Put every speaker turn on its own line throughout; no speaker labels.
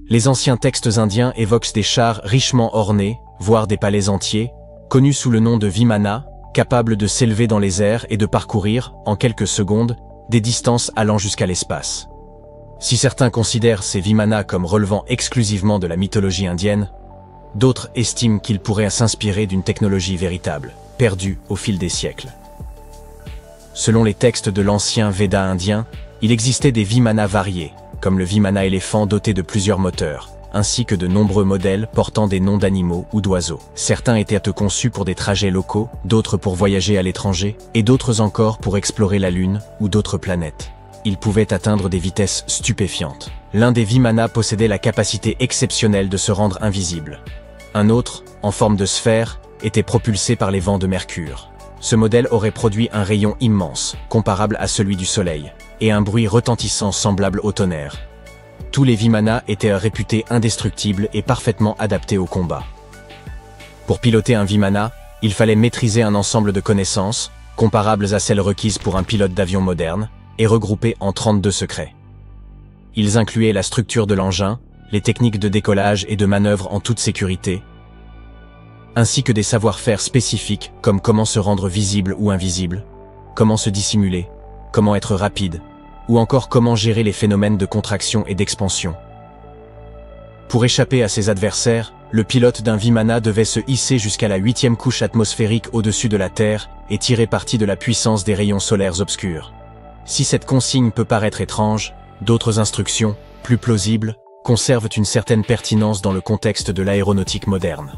Les anciens textes indiens évoquent des chars richement ornés, voire des palais entiers, connus sous le nom de Vimana, capables de s'élever dans les airs et de parcourir, en quelques secondes, des distances allant jusqu'à l'espace. Si certains considèrent ces Vimana comme relevant exclusivement de la mythologie indienne, d'autres estiment qu'ils pourraient s'inspirer d'une technologie véritable, perdue au fil des siècles. Selon les textes de l'ancien Veda indien, il existait des Vimana variés, comme le Vimana éléphant doté de plusieurs moteurs, ainsi que de nombreux modèles portant des noms d'animaux ou d'oiseaux. Certains étaient conçus pour des trajets locaux, d'autres pour voyager à l'étranger, et d'autres encore pour explorer la Lune ou d'autres planètes. Ils pouvaient atteindre des vitesses stupéfiantes. L'un des Vimana possédait la capacité exceptionnelle de se rendre invisible. Un autre, en forme de sphère, était propulsé par les vents de Mercure. Ce modèle aurait produit un rayon immense, comparable à celui du Soleil, et un bruit retentissant semblable au tonnerre. Tous les Vimana étaient réputés indestructibles et parfaitement adaptés au combat. Pour piloter un Vimana, il fallait maîtriser un ensemble de connaissances, comparables à celles requises pour un pilote d'avion moderne, et regroupées en 32 secrets. Ils incluaient la structure de l'engin, les techniques de décollage et de manœuvre en toute sécurité, ainsi que des savoir-faire spécifiques comme comment se rendre visible ou invisible, comment se dissimuler, comment être rapide, ou encore comment gérer les phénomènes de contraction et d'expansion. Pour échapper à ses adversaires, le pilote d'un Vimana devait se hisser jusqu'à la 8e couche atmosphérique au-dessus de la Terre et tirer parti de la puissance des rayons solaires obscurs. Si cette consigne peut paraître étrange, d'autres instructions, plus plausibles, conservent une certaine pertinence dans le contexte de l'aéronautique moderne.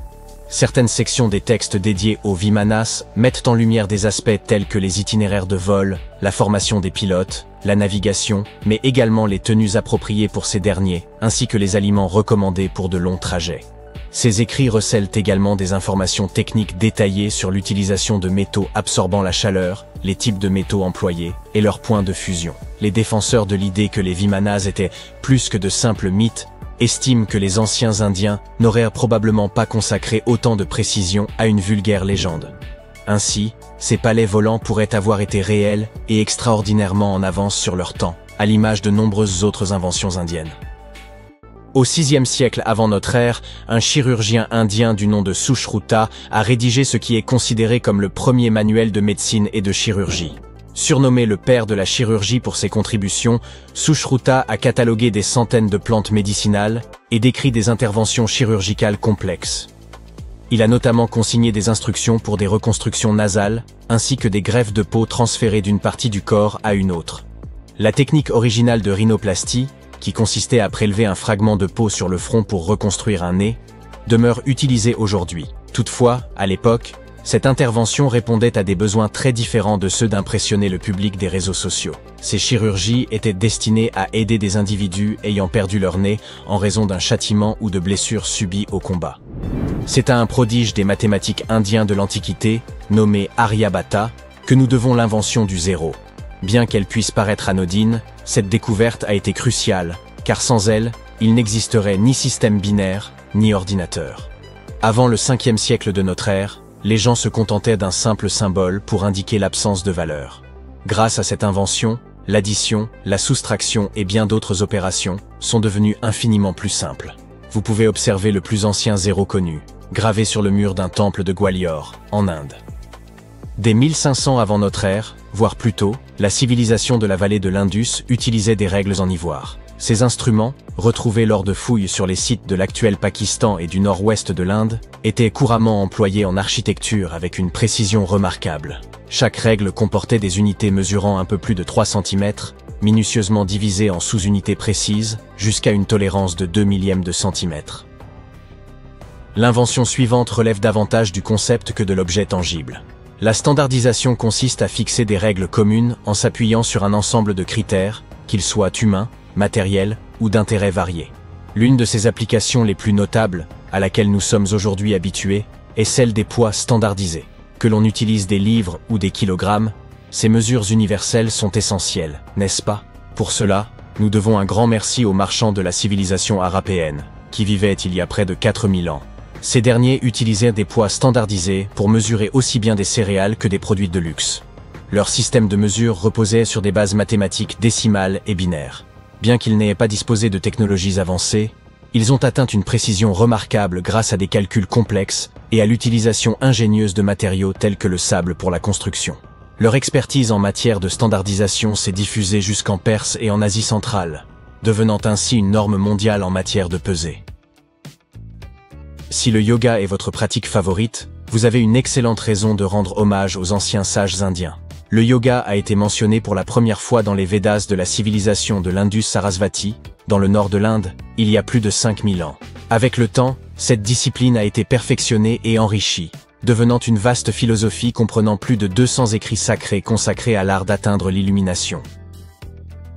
Certaines sections des textes dédiés aux Vimanas mettent en lumière des aspects tels que les itinéraires de vol, la formation des pilotes, la navigation, mais également les tenues appropriées pour ces derniers, ainsi que les aliments recommandés pour de longs trajets. Ces écrits recèlent également des informations techniques détaillées sur l'utilisation de métaux absorbant la chaleur, les types de métaux employés et leurs points de fusion. Les défenseurs de l'idée que les Vimanas étaient plus que de simples mythes estiment que les anciens Indiens n'auraient probablement pas consacré autant de précision à une vulgaire légende. Ainsi, ces palais volants pourraient avoir été réels et extraordinairement en avance sur leur temps, à l'image de nombreuses autres inventions indiennes. Au VIe siècle avant notre ère, un chirurgien indien du nom de Sushruta a rédigé ce qui est considéré comme le premier manuel de médecine et de chirurgie. Surnommé le père de la chirurgie pour ses contributions, Sushruta a catalogué des centaines de plantes médicinales et décrit des interventions chirurgicales complexes. Il a notamment consigné des instructions pour des reconstructions nasales, ainsi que des greffes de peau transférées d'une partie du corps à une autre. La technique originale de rhinoplastie, qui consistait à prélever un fragment de peau sur le front pour reconstruire un nez, demeure utilisée aujourd'hui. Toutefois, à l'époque, cette intervention répondait à des besoins très différents de ceux d'impressionner le public des réseaux sociaux. Ces chirurgies étaient destinées à aider des individus ayant perdu leur nez en raison d'un châtiment ou de blessures subies au combat. C'est à un prodige des mathématiques indiens de l'Antiquité, nommé Aryabhata, que nous devons l'invention du zéro. Bien qu'elle puisse paraître anodine, cette découverte a été cruciale, car sans elle, il n'existerait ni système binaire, ni ordinateur. Avant le 5e siècle de notre ère, les gens se contentaient d'un simple symbole pour indiquer l'absence de valeur. Grâce à cette invention, l'addition, la soustraction et bien d'autres opérations sont devenues infiniment plus simples. Vous pouvez observer le plus ancien zéro connu, gravé sur le mur d'un temple de Gwalior, en Inde. Dès 1500 avant notre ère, voire plus tôt, la civilisation de la vallée de l'Indus utilisait des règles en ivoire. Ces instruments, retrouvés lors de fouilles sur les sites de l'actuel Pakistan et du nord-ouest de l'Inde, étaient couramment employés en architecture avec une précision remarquable. Chaque règle comportait des unités mesurant un peu plus de 3 cm, minutieusement divisées en sous-unités précises, jusqu'à une tolérance de 2 millièmes de centimètre. L'invention suivante relève davantage du concept que de l'objet tangible. La standardisation consiste à fixer des règles communes en s'appuyant sur un ensemble de critères, qu'ils soient humains, matériels ou d'intérêts variés. L'une de ces applications les plus notables, à laquelle nous sommes aujourd'hui habitués, est celle des poids standardisés. Que l'on utilise des livres ou des kilogrammes, ces mesures universelles sont essentielles, n'est-ce pas? Pour cela, nous devons un grand merci aux marchands de la civilisation arapéenne, qui vivaient il y a près de 4000 ans. Ces derniers utilisaient des poids standardisés pour mesurer aussi bien des céréales que des produits de luxe. Leur système de mesure reposait sur des bases mathématiques décimales et binaires. Bien qu'ils n'aient pas disposé de technologies avancées, Ils ont atteint une précision remarquable grâce à des calculs complexes et à l'utilisation ingénieuse de matériaux tels que le sable pour la construction. Leur expertise en matière de standardisation s'est diffusée jusqu'en Perse et en Asie centrale, devenant ainsi une norme mondiale en matière de pesée. Si le yoga est votre pratique favorite, vous avez une excellente raison de rendre hommage aux anciens sages indiens. Le yoga a été mentionné pour la première fois dans les Védas de la civilisation de l'Indus-Sarasvati, dans le nord de l'Inde, il y a plus de 5000 ans. Avec le temps, cette discipline a été perfectionnée et enrichie, devenant une vaste philosophie comprenant plus de 200 écrits sacrés consacrés à l'art d'atteindre l'illumination.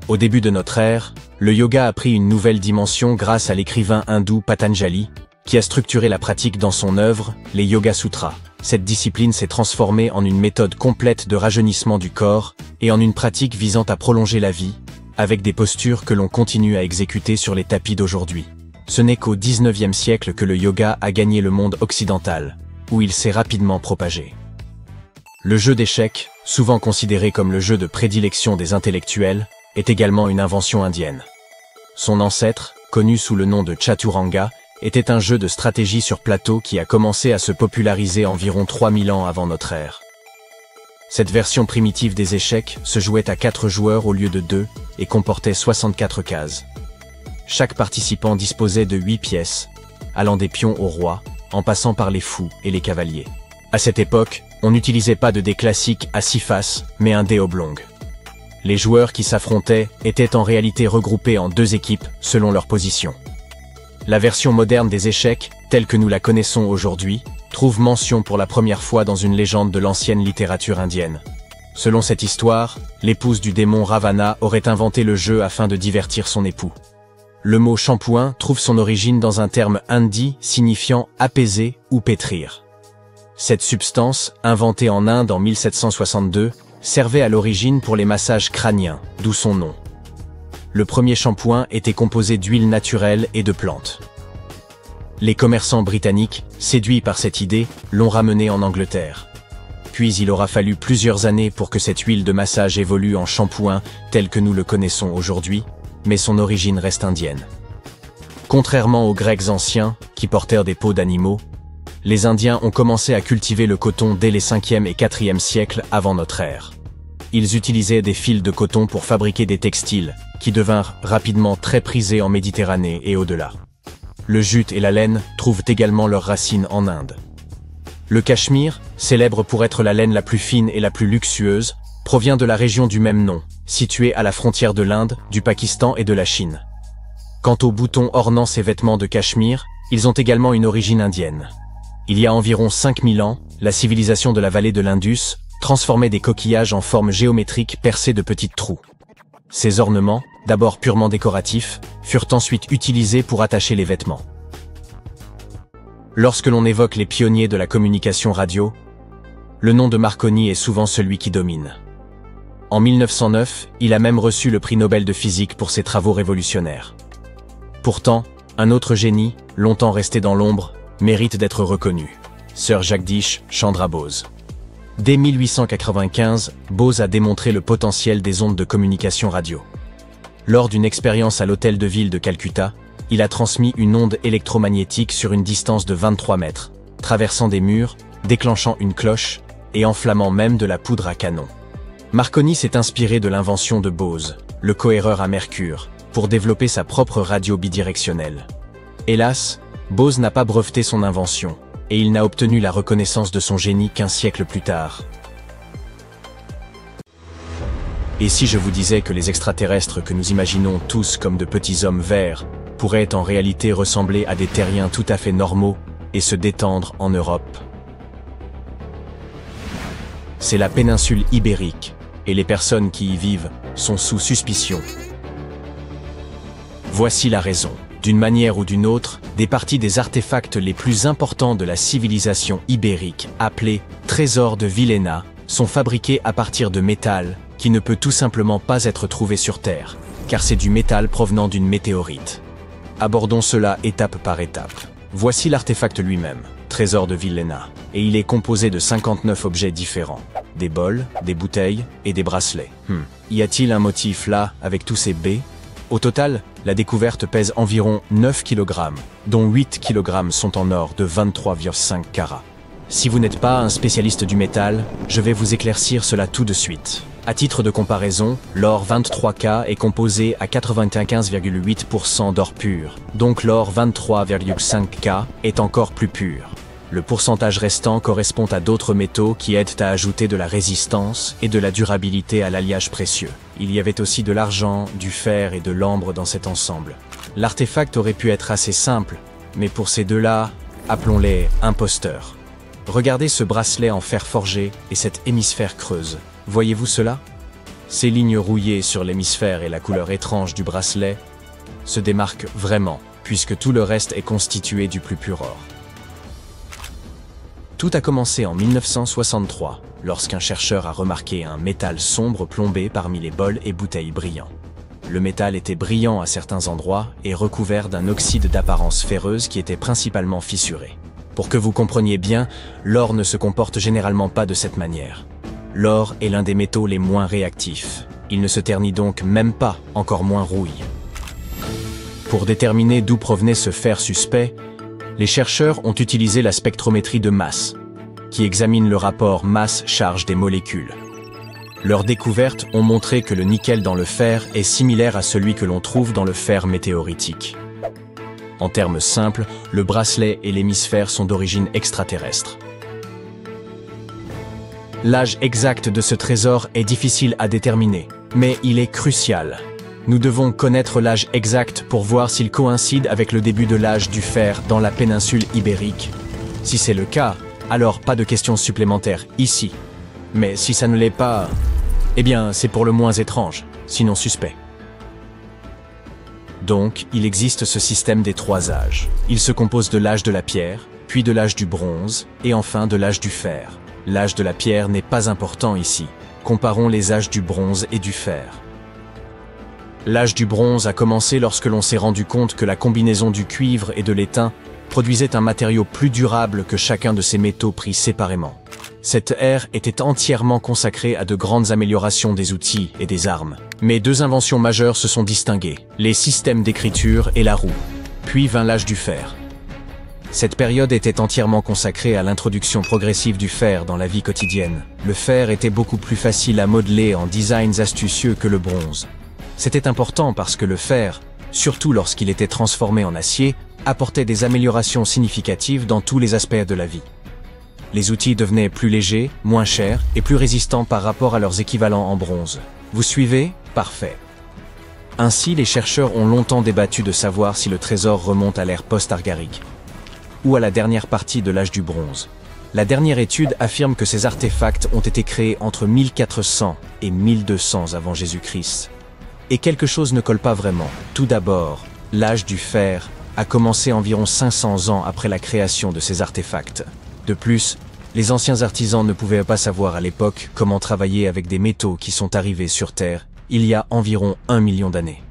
Au début de notre ère, le yoga a pris une nouvelle dimension grâce à l'écrivain hindou Patanjali, qui a structuré la pratique dans son œuvre, les Yoga Sutras. Cette discipline s'est transformée en une méthode complète de rajeunissement du corps et en une pratique visant à prolonger la vie, avec des postures que l'on continue à exécuter sur les tapis d'aujourd'hui. Ce n'est qu'au XIXe siècle que le yoga a gagné le monde occidental, où il s'est rapidement propagé. Le jeu d'échecs, souvent considéré comme le jeu de prédilection des intellectuels, est également une invention indienne. Son ancêtre, connu sous le nom de Chaturanga, était un jeu de stratégie sur plateau qui a commencé à se populariser environ 3000 ans avant notre ère. Cette version primitive des échecs se jouait à 4 joueurs au lieu de 2 et comportait 64 cases. Chaque participant disposait de 8 pièces, allant des pions au roi, en passant par les fous et les cavaliers. À cette époque, on n'utilisait pas de dés classiques à 6 faces, mais un dé oblong. Les joueurs qui s'affrontaient étaient en réalité regroupés en 2 équipes selon leur position. La version moderne des échecs, telle que nous la connaissons aujourd'hui, trouve mention pour la première fois dans une légende de l'ancienne littérature indienne. Selon cette histoire, l'épouse du démon Ravana aurait inventé le jeu afin de divertir son époux. Le mot shampooing trouve son origine dans un terme hindi signifiant apaiser ou pétrir. Cette substance, inventée en Inde en 1762, servait à l'origine pour les massages crâniens, d'où son nom. Le premier shampoing était composé d'huile naturelle et de plantes. Les commerçants britanniques, séduits par cette idée, l'ont ramené en Angleterre. Puis il aura fallu plusieurs années pour que cette huile de massage évolue en shampoing tel que nous le connaissons aujourd'hui, mais son origine reste indienne. Contrairement aux Grecs anciens, qui portèrent des peaux d'animaux, les Indiens ont commencé à cultiver le coton dès les 5e et 4e siècles avant notre ère. Ils utilisaient des fils de coton pour fabriquer des textiles, qui devinrent rapidement très prisés en Méditerranée et au-delà. Le jute et la laine trouvent également leurs racines en Inde. Le Cachemire, célèbre pour être la laine la plus fine et la plus luxueuse, provient de la région du même nom, située à la frontière de l'Inde, du Pakistan et de la Chine. Quant aux boutons ornant ces vêtements de Cachemire, ils ont également une origine indienne. Il y a environ 5000 ans, la civilisation de la vallée de l'Indus transformait des coquillages en forme géométrique percés de petits trous. Ces ornements, d'abord purement décoratifs, furent ensuite utilisés pour attacher les vêtements. Lorsque l'on évoque les pionniers de la communication radio, le nom de Marconi est souvent celui qui domine. En 1909, il a même reçu le prix Nobel de physique pour ses travaux révolutionnaires. Pourtant, un autre génie, longtemps resté dans l'ombre, mérite d'être reconnu. Sir Jagdish Chandra Bose. Dès 1895, Bose a démontré le potentiel des ondes de communication radio. Lors d'une expérience à l'hôtel de ville de Calcutta, il a transmis une onde électromagnétique sur une distance de 23 mètres, traversant des murs, déclenchant une cloche et enflammant même de la poudre à canon. Marconi s'est inspiré de l'invention de Bose, le cohéreur à mercure, pour développer sa propre radio bidirectionnelle. Hélas, Bose n'a pas breveté son invention, et il n'a obtenu la reconnaissance de son génie qu'1 siècle plus tard. Et si je vous disais que les extraterrestres que nous imaginons tous comme de petits hommes verts pourraient en réalité ressembler à des terriens tout à fait normaux et se détendre en Europe? C'est la péninsule ibérique, et les personnes qui y vivent sont sous suspicion. Voici la raison. D'une manière ou d'une autre, des parties des artefacts les plus importants de la civilisation ibérique, appelés trésors de Villena, sont fabriqués à partir de métal, qui ne peut tout simplement pas être trouvé sur Terre, car c'est du métal provenant d'une météorite. Abordons cela étape par étape. Voici l'artefact lui-même, trésor de Villena, et il est composé de 59 objets différents. Des bols, des bouteilles et des bracelets. Y a-t-il un motif là, avec tous ces baies? Au total, la découverte pèse environ 9 kg, dont 8 kg sont en or de 23,5 carats. Si vous n'êtes pas un spécialiste du métal, je vais vous éclaircir cela tout de suite. À titre de comparaison, l'or 23K est composé à 95,8% d'or pur, donc l'or 23,5K est encore plus pur. Le pourcentage restant correspond à d'autres métaux qui aident à ajouter de la résistance et de la durabilité à l'alliage précieux. Il y avait aussi de l'argent, du fer et de l'ambre dans cet ensemble. L'artefact aurait pu être assez simple, mais pour ces deux-là, appelons-les imposteurs. Regardez ce bracelet en fer forgé et cette hémisphère creuse. Voyez-vous cela? Ces lignes rouillées sur l'hémisphère et la couleur étrange du bracelet se démarquent vraiment, puisque tout le reste est constitué du plus pur or. Tout a commencé en 1963, lorsqu'un chercheur a remarqué un métal sombre plombé parmi les bols et bouteilles brillants. Le métal était brillant à certains endroits et recouvert d'un oxyde d'apparence ferreuse qui était principalement fissuré. Pour que vous compreniez bien, l'or ne se comporte généralement pas de cette manière. L'or est l'un des métaux les moins réactifs. Il ne se ternit donc même pas, encore moins rouille. Pour déterminer d'où provenait ce fer suspect, les chercheurs ont utilisé la spectrométrie de masse, qui examine le rapport masse-charge des molécules. Leurs découvertes ont montré que le nickel dans le fer est similaire à celui que l'on trouve dans le fer météoritique. En termes simples, le bracelet et l'hémisphère sont d'origine extraterrestre. L'âge exact de ce trésor est difficile à déterminer, mais il est crucial. Nous devons connaître l'âge exact pour voir s'il coïncide avec le début de l'âge du fer dans la péninsule ibérique. Si c'est le cas, alors pas de questions supplémentaires ici. Mais si ça ne l'est pas, eh bien c'est pour le moins étrange, sinon suspect. Donc, il existe ce système des 3 âges. Il se compose de l'âge de la pierre, puis de l'âge du bronze, et enfin de l'âge du fer. L'âge de la pierre n'est pas important ici. Comparons les âges du bronze et du fer. L'âge du bronze a commencé lorsque l'on s'est rendu compte que la combinaison du cuivre et de l'étain produisait un matériau plus durable que chacun de ces métaux pris séparément. Cette ère était entièrement consacrée à de grandes améliorations des outils et des armes. Mais 2 inventions majeures se sont distinguées, les systèmes d'écriture et la roue. Puis vint l'âge du fer. Cette période était entièrement consacrée à l'introduction progressive du fer dans la vie quotidienne. Le fer était beaucoup plus facile à modeler en designs astucieux que le bronze. C'était important parce que le fer, surtout lorsqu'il était transformé en acier, apportait des améliorations significatives dans tous les aspects de la vie. Les outils devenaient plus légers, moins chers et plus résistants par rapport à leurs équivalents en bronze. Vous suivez? Parfait. Ainsi, les chercheurs ont longtemps débattu de savoir si le trésor remonte à l'ère post-argarique ou à la dernière partie de l'âge du bronze. La dernière étude affirme que ces artefacts ont été créés entre 1400 et 1200 avant Jésus-Christ. Et quelque chose ne colle pas vraiment. Tout d'abord, l'âge du fer a commencé environ 500 ans après la création de ces artefacts. De plus, les anciens artisans ne pouvaient pas savoir à l'époque comment travailler avec des métaux qui sont arrivés sur Terre il y a environ 1 million d'années.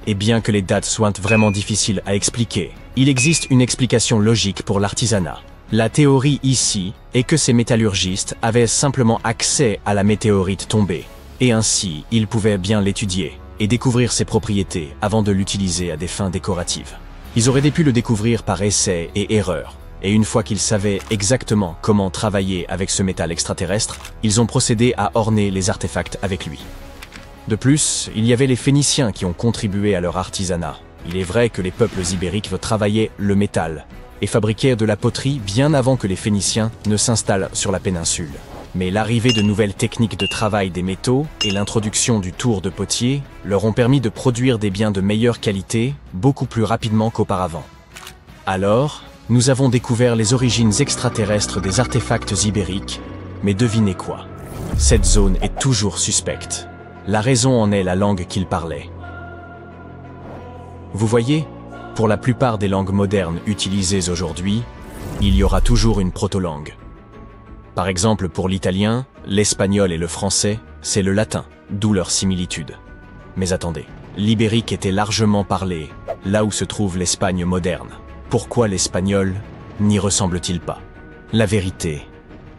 Et bien que les dates soient vraiment difficiles à expliquer, il existe une explication logique pour l'artisanat. La théorie ici est que ces métallurgistes avaient simplement accès à la météorite tombée, et ainsi ils pouvaient bien l'étudier et découvrir ses propriétés avant de l'utiliser à des fins décoratives. Ils auraient pu le découvrir par essai et erreur, et une fois qu'ils savaient exactement comment travailler avec ce métal extraterrestre, ils ont procédé à orner les artefacts avec lui. De plus, il y avait les Phéniciens qui ont contribué à leur artisanat. Il est vrai que les peuples ibériques travaillaient le métal et fabriquaient de la poterie bien avant que les Phéniciens ne s'installent sur la péninsule. Mais l'arrivée de nouvelles techniques de travail des métaux et l'introduction du tour de potier leur ont permis de produire des biens de meilleure qualité beaucoup plus rapidement qu'auparavant. Alors, nous avons découvert les origines extraterrestres des artefacts ibériques, mais devinez quoi? Cette zone est toujours suspecte. La raison en est la langue qu'ils parlaient. Vous voyez, pour la plupart des langues modernes utilisées aujourd'hui, il y aura toujours une proto-langue. Par exemple, pour l'italien, l'espagnol et le français, c'est le latin, d'où leur similitude. Mais attendez, l'ibérique était largement parlé, là où se trouve l'Espagne moderne. Pourquoi l'espagnol n'y ressemble-t-il pas? La vérité,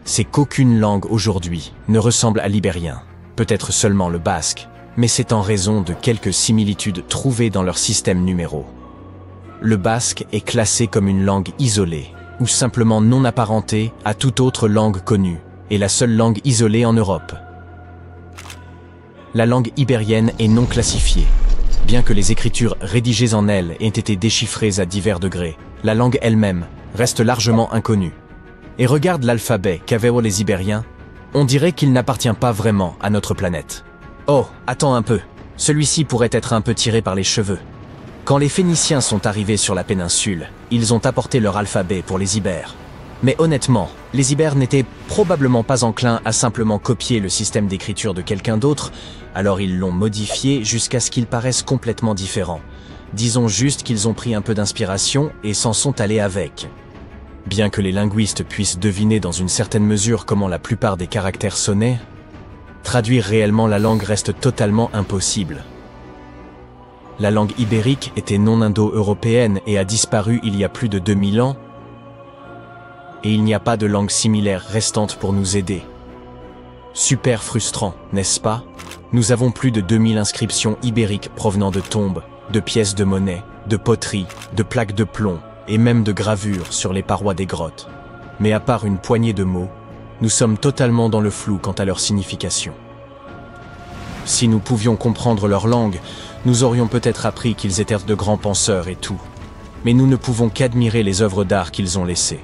c'est qu'aucune langue aujourd'hui ne ressemble à l'ibérien. Peut-être seulement le basque, mais c'est en raison de quelques similitudes trouvées dans leur système numéro. Le basque est classé comme une langue isolée, ou simplement non apparentée à toute autre langue connue, et la seule langue isolée en Europe. La langue ibérienne est non classifiée. Bien que les écritures rédigées en elle aient été déchiffrées à divers degrés, la langue elle-même reste largement inconnue. Et regarde l'alphabet qu'avaient les Ibériens, on dirait qu'il n'appartient pas vraiment à notre planète. Oh, attends un peu, celui-ci pourrait être un peu tiré par les cheveux. Quand les Phéniciens sont arrivés sur la péninsule, ils ont apporté leur alphabet pour les Ibères. Mais honnêtement, les Ibères n'étaient probablement pas enclins à simplement copier le système d'écriture de quelqu'un d'autre, alors ils l'ont modifié jusqu'à ce qu'il paraisse complètement différent. Disons juste qu'ils ont pris un peu d'inspiration et s'en sont allés avec. Bien que les linguistes puissent deviner dans une certaine mesure comment la plupart des caractères sonnaient, traduire réellement la langue reste totalement impossible. La langue ibérique était non indo-européenne et a disparu il y a plus de 2000 ans, et il n'y a pas de langue similaire restante pour nous aider. Super frustrant, n'est-ce pas? Nous avons plus de 2000 inscriptions ibériques provenant de tombes, de pièces de monnaie, de poteries, de plaques de plomb, et même de gravures sur les parois des grottes. Mais à part une poignée de mots, nous sommes totalement dans le flou quant à leur signification. Si nous pouvions comprendre leur langue, nous aurions peut-être appris qu'ils étaient de grands penseurs et tout. Mais nous ne pouvons qu'admirer les œuvres d'art qu'ils ont laissées.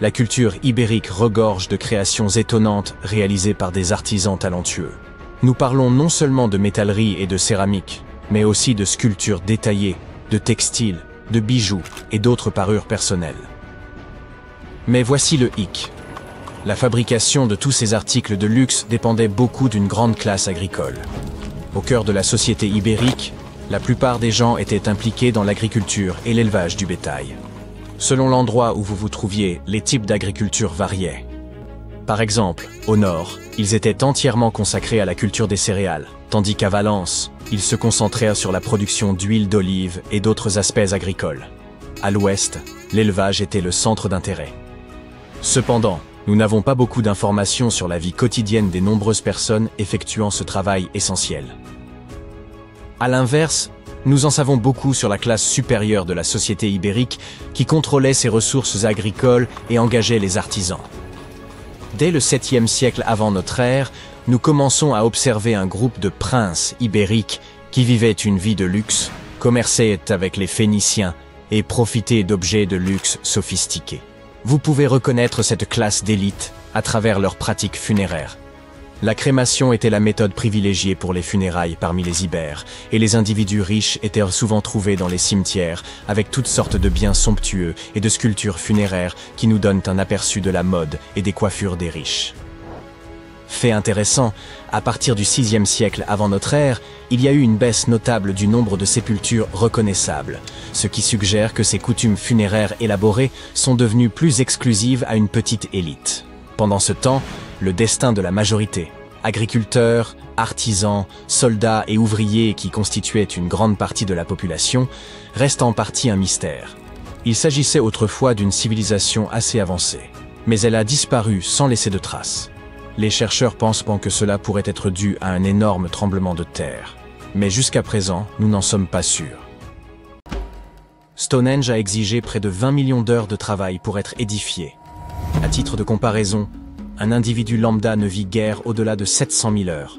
La culture ibérique regorge de créations étonnantes réalisées par des artisans talentueux. Nous parlons non seulement de métallerie et de céramique, mais aussi de sculptures détaillées, de textiles, de bijoux et d'autres parures personnelles. Mais voici le hic. La fabrication de tous ces articles de luxe dépendait beaucoup d'une grande classe agricole. Au cœur de la société ibérique, la plupart des gens étaient impliqués dans l'agriculture et l'élevage du bétail. Selon l'endroit où vous vous trouviez, les types d'agriculture variaient. Par exemple, au nord, ils étaient entièrement consacrés à la culture des céréales, tandis qu'à Valence, ils se concentraient sur la production d'huile d'olive et d'autres aspects agricoles. À l'ouest, l'élevage était le centre d'intérêt. Cependant, nous n'avons pas beaucoup d'informations sur la vie quotidienne des nombreuses personnes effectuant ce travail essentiel. À l'inverse, nous en savons beaucoup sur la classe supérieure de la société ibérique qui contrôlait ses ressources agricoles et engageait les artisans. Dès le 7e siècle avant notre ère, nous commençons à observer un groupe de princes ibériques qui vivaient une vie de luxe, commerçaient avec les Phéniciens et profitaient d'objets de luxe sophistiqués. Vous pouvez reconnaître cette classe d'élite à travers leurs pratiques funéraires. La crémation était la méthode privilégiée pour les funérailles parmi les Ibères, et les individus riches étaient souvent trouvés dans les cimetières, avec toutes sortes de biens somptueux et de sculptures funéraires qui nous donnent un aperçu de la mode et des coiffures des riches. Fait intéressant, à partir du 6e siècle avant notre ère, il y a eu une baisse notable du nombre de sépultures reconnaissables, ce qui suggère que ces coutumes funéraires élaborées sont devenues plus exclusives à une petite élite. Pendant ce temps, le destin de la majorité, agriculteurs, artisans, soldats et ouvriers qui constituaient une grande partie de la population, reste en partie un mystère. Il s'agissait autrefois d'une civilisation assez avancée, mais elle a disparu sans laisser de traces. Les chercheurs pensent que cela pourrait être dû à un énorme tremblement de terre, mais jusqu'à présent, nous n'en sommes pas sûrs. Stonehenge a exigé près de 20 millions d'heures de travail pour être édifié. À titre de comparaison, un individu lambda ne vit guère au-delà de 700 000 heures.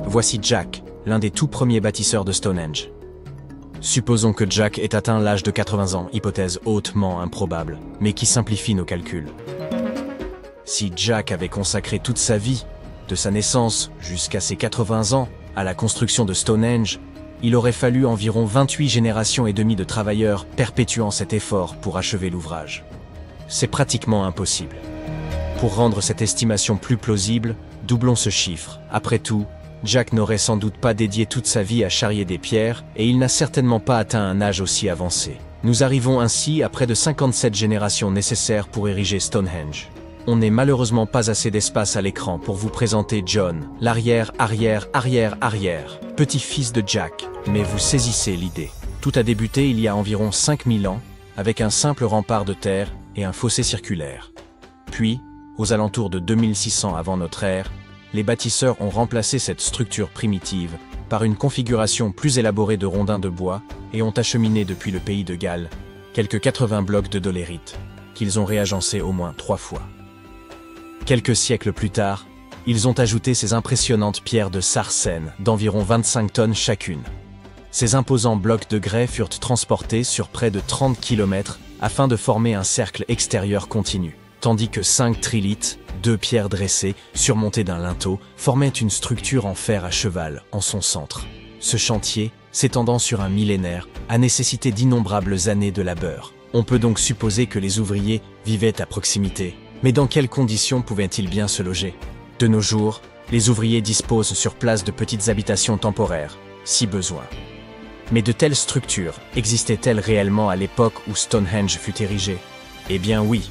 Voici Jack, l'un des tout premiers bâtisseurs de Stonehenge. Supposons que Jack ait atteint l'âge de 80 ans, hypothèse hautement improbable, mais qui simplifie nos calculs. Si Jack avait consacré toute sa vie, de sa naissance jusqu'à ses 80 ans, à la construction de Stonehenge, il aurait fallu environ 28 générations et demie de travailleurs perpétuant cet effort pour achever l'ouvrage. C'est pratiquement impossible. Pour rendre cette estimation plus plausible, doublons ce chiffre. Après tout, Jack n'aurait sans doute pas dédié toute sa vie à charrier des pierres, et il n'a certainement pas atteint un âge aussi avancé. Nous arrivons ainsi à près de 57 générations nécessaires pour ériger Stonehenge. On n'est malheureusement pas assez d'espace à l'écran pour vous présenter John, l'arrière-arrière-arrière-arrière, petit-fils de Jack, mais vous saisissez l'idée. Tout a débuté il y a environ 5000 ans, avec un simple rempart de terre et un fossé circulaire. Puis, aux alentours de 2600 avant notre ère, les bâtisseurs ont remplacé cette structure primitive par une configuration plus élaborée de rondins de bois et ont acheminé depuis le pays de Galles quelques 80 blocs de dolérite, qu'ils ont réagencés au moins 3 fois. Quelques siècles plus tard, ils ont ajouté ces impressionnantes pierres de Sarcène d'environ 25 tonnes chacune. Ces imposants blocs de grès furent transportés sur près de 30 km afin de former un cercle extérieur continu, tandis que 5 trilithes, 2 pierres dressées, surmontées d'un linteau, formaient une structure en fer à cheval en son centre. Ce chantier, s'étendant sur un millénaire, a nécessité d'innombrables années de labeur. On peut donc supposer que les ouvriers vivaient à proximité. Mais dans quelles conditions pouvaient-ils bien se loger? De nos jours, les ouvriers disposent sur place de petites habitations temporaires, si besoin. Mais de telles structures existaient-elles réellement à l'époque où Stonehenge fut érigé? Eh bien oui.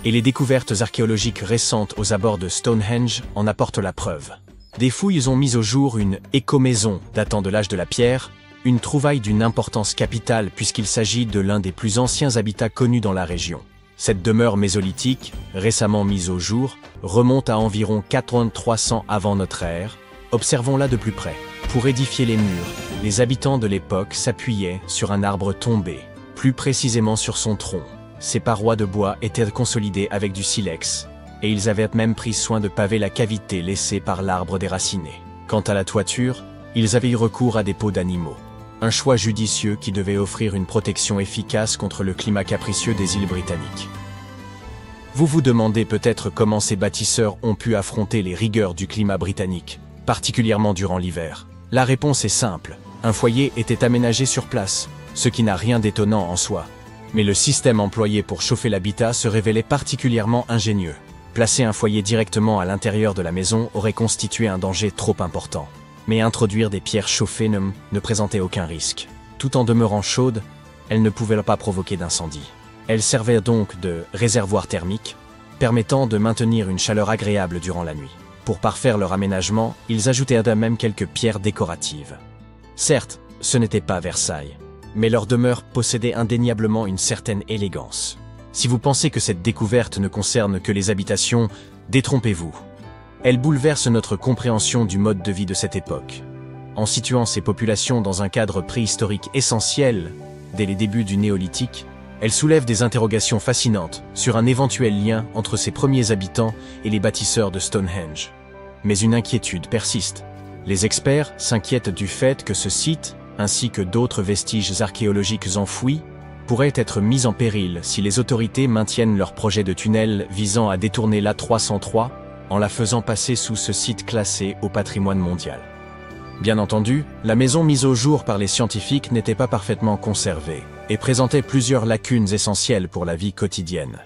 Et les découvertes archéologiques récentes aux abords de Stonehenge en apportent la preuve. Des fouilles ont mis au jour une écomaison datant de l'âge de la pierre, une trouvaille d'une importance capitale puisqu'il s'agit de l'un des plus anciens habitats connus dans la région. Cette demeure mésolithique, récemment mise au jour, remonte à environ 4300 avant notre ère. Observons-la de plus près. Pour édifier les murs, les habitants de l'époque s'appuyaient sur un arbre tombé, plus précisément sur son tronc. Ces parois de bois étaient consolidées avec du silex, et ils avaient même pris soin de paver la cavité laissée par l'arbre déraciné. Quant à la toiture, ils avaient eu recours à des peaux d'animaux. Un choix judicieux qui devait offrir une protection efficace contre le climat capricieux des îles britanniques. Vous vous demandez peut-être comment ces bâtisseurs ont pu affronter les rigueurs du climat britannique, particulièrement durant l'hiver. La réponse est simple, un foyer était aménagé sur place, ce qui n'a rien d'étonnant en soi. Mais le système employé pour chauffer l'habitat se révélait particulièrement ingénieux. Placer un foyer directement à l'intérieur de la maison aurait constitué un danger trop important. Mais introduire des pierres chauffées ne présentait aucun risque. Tout en demeurant chaudes, elles ne pouvaient pas provoquer d'incendie. Elles servaient donc de réservoir thermique, permettant de maintenir une chaleur agréable durant la nuit. Pour parfaire leur aménagement, ils ajoutaient à même quelques pierres décoratives. Certes, ce n'était pas Versailles, mais leur demeure possédait indéniablement une certaine élégance. Si vous pensez que cette découverte ne concerne que les habitations, détrompez-vous. Elle bouleverse notre compréhension du mode de vie de cette époque. En situant ces populations dans un cadre préhistorique essentiel, dès les débuts du néolithique, elle soulève des interrogations fascinantes sur un éventuel lien entre ces premiers habitants et les bâtisseurs de Stonehenge. Mais une inquiétude persiste. Les experts s'inquiètent du fait que ce site, ainsi que d'autres vestiges archéologiques enfouis, pourraient être mis en péril si les autorités maintiennent leur projet de tunnel visant à détourner l'A303 en la faisant passer sous ce site classé au patrimoine mondial. Bien entendu, la maison mise au jour par les scientifiques n'était pas parfaitement conservée et présentait plusieurs lacunes essentielles pour la vie quotidienne.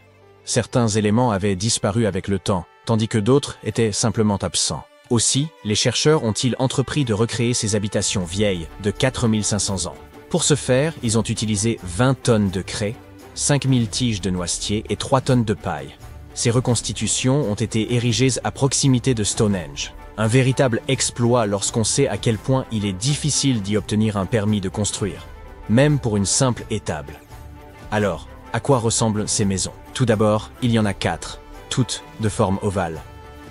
Certains éléments avaient disparu avec le temps, tandis que d'autres étaient simplement absents. Aussi, les chercheurs ont-ils entrepris de recréer ces habitations vieilles de 4500 ans. Pour ce faire, ils ont utilisé 20 tonnes de craie, 5000 tiges de noisetier et 3 tonnes de paille. Ces reconstitutions ont été érigées à proximité de Stonehenge. Un véritable exploit lorsqu'on sait à quel point il est difficile d'y obtenir un permis de construire, même pour une simple étable. Alors, à quoi ressemblent ces maisons? Tout d'abord, il y en a 4, toutes de forme ovale.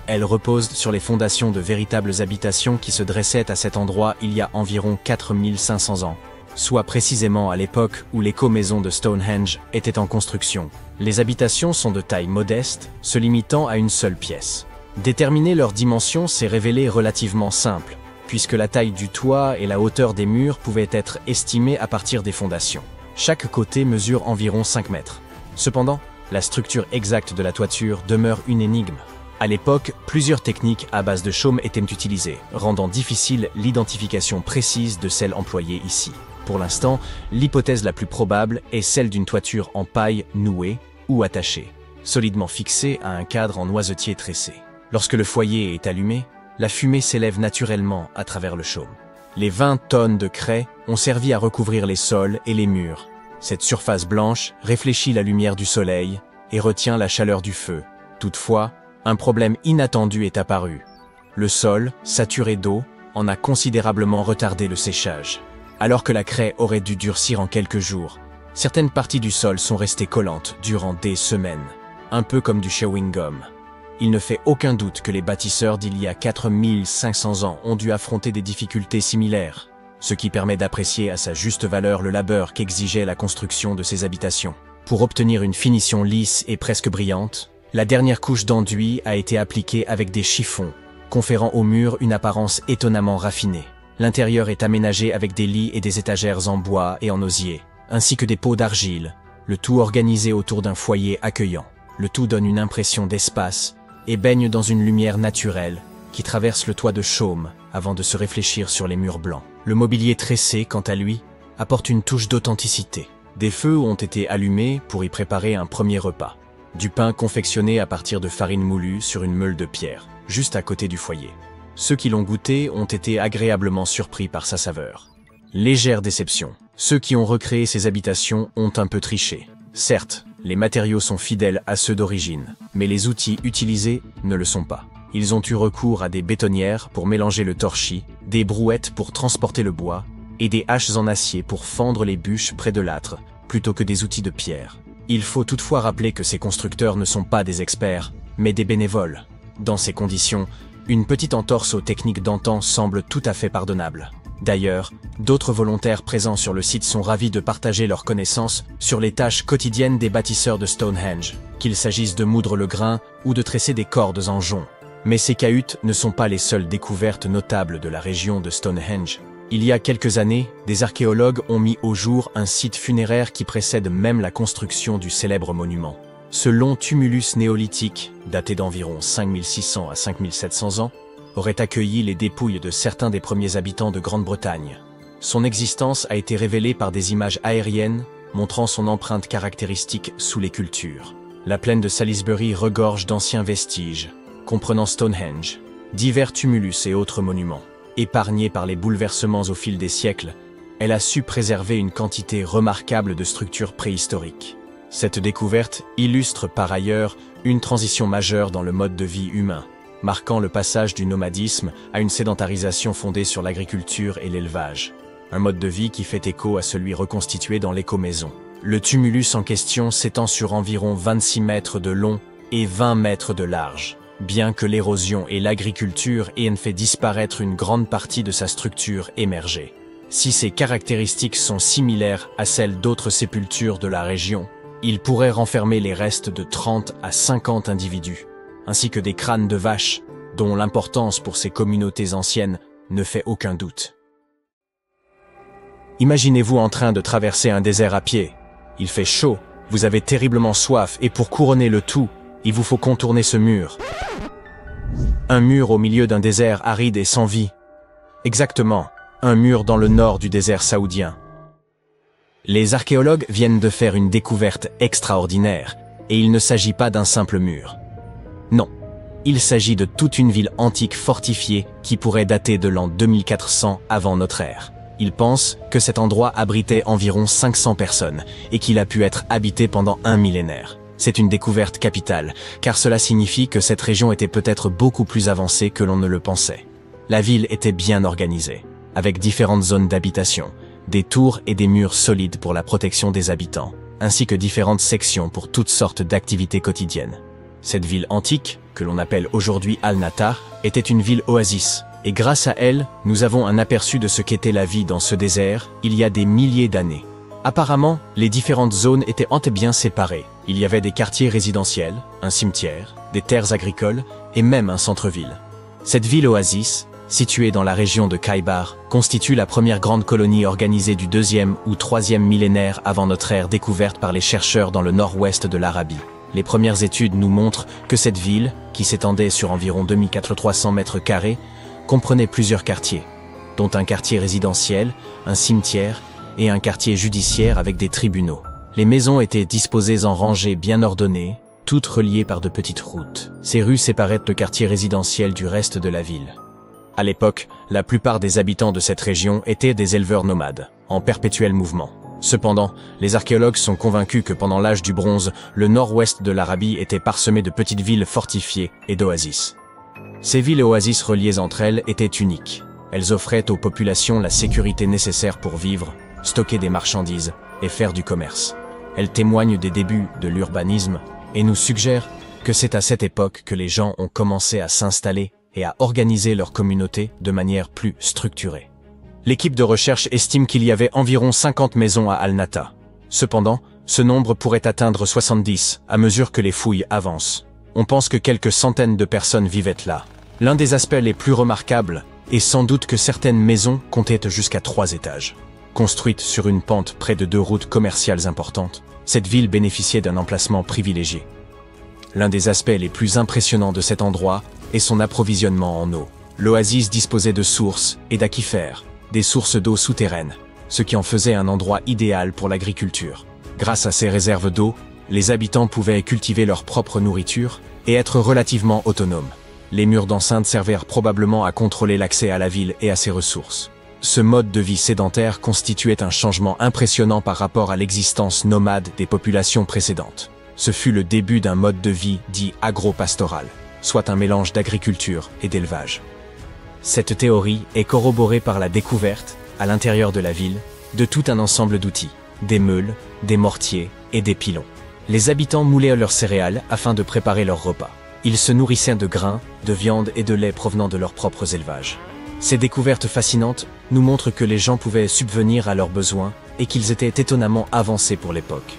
Elles reposent sur les fondations de véritables habitations qui se dressaient à cet endroit il y a environ 4500 ans, soit précisément à l'époque où l'éco-maison de Stonehenge était en construction. Les habitations sont de taille modeste, se limitant à une seule pièce. Déterminer leurs dimensions s'est révélé relativement simple, puisque la taille du toit et la hauteur des murs pouvaient être estimées à partir des fondations. Chaque côté mesure environ 5 mètres. Cependant, la structure exacte de la toiture demeure une énigme. À l'époque, plusieurs techniques à base de chaume étaient utilisées, rendant difficile l'identification précise de celle employée ici. Pour l'instant, l'hypothèse la plus probable est celle d'une toiture en paille nouée ou attachée, solidement fixée à un cadre en noisetier tressé. Lorsque le foyer est allumé, la fumée s'élève naturellement à travers le chaume. Les 20 tonnes de craie ont servi à recouvrir les sols et les murs. Cette surface blanche réfléchit la lumière du soleil et retient la chaleur du feu. Toutefois, un problème inattendu est apparu. Le sol, saturé d'eau, en a considérablement retardé le séchage. Alors que la craie aurait dû durcir en quelques jours, certaines parties du sol sont restées collantes durant des semaines, un peu comme du chewing-gum. Il ne fait aucun doute que les bâtisseurs d'il y a 4500 ans ont dû affronter des difficultés similaires, ce qui permet d'apprécier à sa juste valeur le labeur qu'exigeait la construction de ces habitations. Pour obtenir une finition lisse et presque brillante, la dernière couche d'enduit a été appliquée avec des chiffons, conférant au mur une apparence étonnamment raffinée. L'intérieur est aménagé avec des lits et des étagères en bois et en osier, ainsi que des pots d'argile, le tout organisé autour d'un foyer accueillant. Le tout donne une impression d'espace et baigne dans une lumière naturelle qui traverse le toit de chaume avant de se réfléchir sur les murs blancs. Le mobilier tressé, quant à lui, apporte une touche d'authenticité. Des feux ont été allumés pour y préparer un premier repas. Du pain confectionné à partir de farine moulue sur une meule de pierre, juste à côté du foyer. Ceux qui l'ont goûté ont été agréablement surpris par sa saveur. Légère déception. Ceux qui ont recréé ces habitations ont un peu triché. Certes, les matériaux sont fidèles à ceux d'origine, mais les outils utilisés ne le sont pas. Ils ont eu recours à des bétonnières pour mélanger le torchis, des brouettes pour transporter le bois, et des haches en acier pour fendre les bûches près de l'âtre, plutôt que des outils de pierre. Il faut toutefois rappeler que ces constructeurs ne sont pas des experts, mais des bénévoles. Dans ces conditions, une petite entorse aux techniques d'antan semble tout à fait pardonnable. D'ailleurs, d'autres volontaires présents sur le site sont ravis de partager leurs connaissances sur les tâches quotidiennes des bâtisseurs de Stonehenge, qu'il s'agisse de moudre le grain ou de tresser des cordes en jonc. Mais ces cahutes ne sont pas les seules découvertes notables de la région de Stonehenge. Il y a quelques années, des archéologues ont mis au jour un site funéraire qui précède même la construction du célèbre monument. Ce long tumulus néolithique, daté d'environ 5600 à 5700 ans, aurait accueilli les dépouilles de certains des premiers habitants de Grande-Bretagne. Son existence a été révélée par des images aériennes montrant son empreinte caractéristique sous les cultures. La plaine de Salisbury regorge d'anciens vestiges, comprenant Stonehenge, divers tumulus et autres monuments. Épargnée par les bouleversements au fil des siècles, elle a su préserver une quantité remarquable de structures préhistoriques. Cette découverte illustre par ailleurs une transition majeure dans le mode de vie humain, marquant le passage du nomadisme à une sédentarisation fondée sur l'agriculture et l'élevage. Un mode de vie qui fait écho à celui reconstitué dans l'écomaison. Le tumulus en question s'étend sur environ 26 mètres de long et 20 mètres de large. Bien que l'érosion et l'agriculture aient fait disparaître une grande partie de sa structure émergée. Si ces caractéristiques sont similaires à celles d'autres sépultures de la région, il pourrait renfermer les restes de 30 à 50 individus, ainsi que des crânes de vaches, dont l'importance pour ces communautés anciennes ne fait aucun doute. Imaginez-vous en train de traverser un désert à pied. Il fait chaud, vous avez terriblement soif, et pour couronner le tout, il vous faut contourner ce mur. Un mur au milieu d'un désert aride et sans vie. Exactement, un mur dans le nord du désert saoudien. Les archéologues viennent de faire une découverte extraordinaire, et il ne s'agit pas d'un simple mur. Non, il s'agit de toute une ville antique fortifiée qui pourrait dater de l'an 2400 avant notre ère. Ils pensent que cet endroit abritait environ 500 personnes et qu'il a pu être habité pendant un millénaire. C'est une découverte capitale, car cela signifie que cette région était peut-être beaucoup plus avancée que l'on ne le pensait. La ville était bien organisée, avec différentes zones d'habitation, des tours et des murs solides pour la protection des habitants, ainsi que différentes sections pour toutes sortes d'activités quotidiennes. Cette ville antique, que l'on appelle aujourd'hui Al-Natar, était une ville oasis, et grâce à elle, nous avons un aperçu de ce qu'était la vie dans ce désert il y a des milliers d'années. Apparemment, les différentes zones étaient bien séparées. Il y avait des quartiers résidentiels, un cimetière, des terres agricoles et même un centre-ville. Cette ville oasis, située dans la région de Khaybar, constitue la première grande colonie organisée du 2e ou 3e millénaire avant notre ère découverte par les chercheurs dans le nord-ouest de l'Arabie. Les premières études nous montrent que cette ville, qui s'étendait sur environ 2300 mètres carrés, comprenait plusieurs quartiers, dont un quartier résidentiel, un cimetière et un quartier judiciaire avec des tribunaux. Les maisons étaient disposées en rangées bien ordonnées, toutes reliées par de petites routes. Ces rues séparaient le quartier résidentiel du reste de la ville. À l'époque, la plupart des habitants de cette région étaient des éleveurs nomades, en perpétuel mouvement. Cependant, les archéologues sont convaincus que pendant l'âge du bronze, le nord-ouest de l'Arabie était parsemé de petites villes fortifiées et d'oasis. Ces villes et oasis reliées entre elles étaient uniques. Elles offraient aux populations la sécurité nécessaire pour vivre, stocker des marchandises et faire du commerce. Elles témoignent des débuts de l'urbanisme et nous suggèrent que c'est à cette époque que les gens ont commencé à s'installer et à organiser leur communauté de manière plus structurée. L'équipe de recherche estime qu'il y avait environ 50 maisons à Al-Nata. Cependant, ce nombre pourrait atteindre 70 à mesure que les fouilles avancent. On pense que quelques centaines de personnes vivaient là. L'un des aspects les plus remarquables est sans doute que certaines maisons comptaient jusqu'à 3 étages. Construite sur une pente près de 2 routes commerciales importantes, cette ville bénéficiait d'un emplacement privilégié. L'un des aspects les plus impressionnants de cet endroit est son approvisionnement en eau. L'oasis disposait de sources et d'aquifères, des sources d'eau souterraines, ce qui en faisait un endroit idéal pour l'agriculture. Grâce à ces réserves d'eau, les habitants pouvaient cultiver leur propre nourriture et être relativement autonomes. Les murs d'enceinte servirent probablement à contrôler l'accès à la ville et à ses ressources. Ce mode de vie sédentaire constituait un changement impressionnant par rapport à l'existence nomade des populations précédentes. Ce fut le début d'un mode de vie dit agro-pastoral, soit un mélange d'agriculture et d'élevage. Cette théorie est corroborée par la découverte, à l'intérieur de la ville, de tout un ensemble d'outils, des meules, des mortiers et des pilons. Les habitants moulaient leurs céréales afin de préparer leurs repas. Ils se nourrissaient de grains, de viande et de lait provenant de leurs propres élevages. Ces découvertes fascinantes nous montrent que les gens pouvaient subvenir à leurs besoins et qu'ils étaient étonnamment avancés pour l'époque.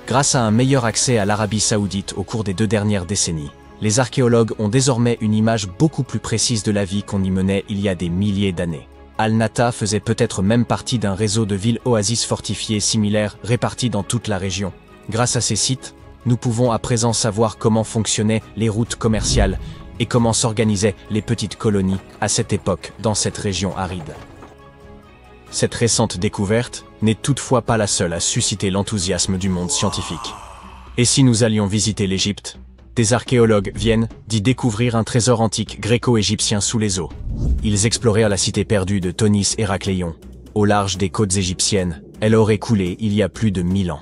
Grâce à un meilleur accès à l'Arabie Saoudite au cours des 2 dernières décennies, les archéologues ont désormais une image beaucoup plus précise de la vie qu'on y menait il y a des milliers d'années. Al-Nata faisait peut-être même partie d'un réseau de villes oasis fortifiées similaires réparties dans toute la région. Grâce à ces sites, nous pouvons à présent savoir comment fonctionnaient les routes commerciales et comment s'organisaient les petites colonies à cette époque dans cette région aride. Cette récente découverte n'est toutefois pas la seule à susciter l'enthousiasme du monde scientifique. Et si nous allions visiter l'Égypte, des archéologues viennent d'y découvrir un trésor antique gréco-égyptien sous les eaux. Ils explorèrent la cité perdue de Tonis Héracléon. Au large des côtes égyptiennes, elle aurait coulé il y a plus de 1000 ans.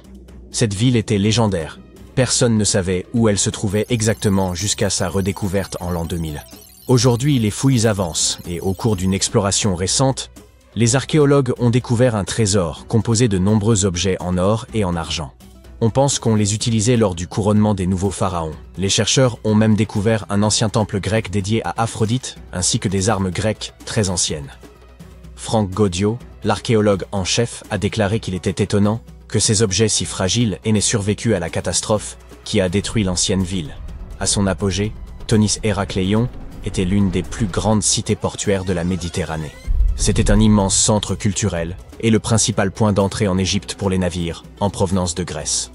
Cette ville était légendaire. Personne ne savait où elle se trouvait exactement jusqu'à sa redécouverte en l'an 2000. Aujourd'hui, les fouilles avancent et au cours d'une exploration récente, les archéologues ont découvert un trésor composé de nombreux objets en or et en argent. On pense qu'on les utilisait lors du couronnement des nouveaux pharaons. Les chercheurs ont même découvert un ancien temple grec dédié à Aphrodite, ainsi que des armes grecques très anciennes. Frank Goddio, l'archéologue en chef, a déclaré qu'il était étonnant que ces objets si fragiles aient survécu à la catastrophe qui a détruit l'ancienne ville. À son apogée, Tonis Héracléon était l'une des plus grandes cités portuaires de la Méditerranée. C'était un immense centre culturel et le principal point d'entrée en Égypte pour les navires en provenance de Grèce.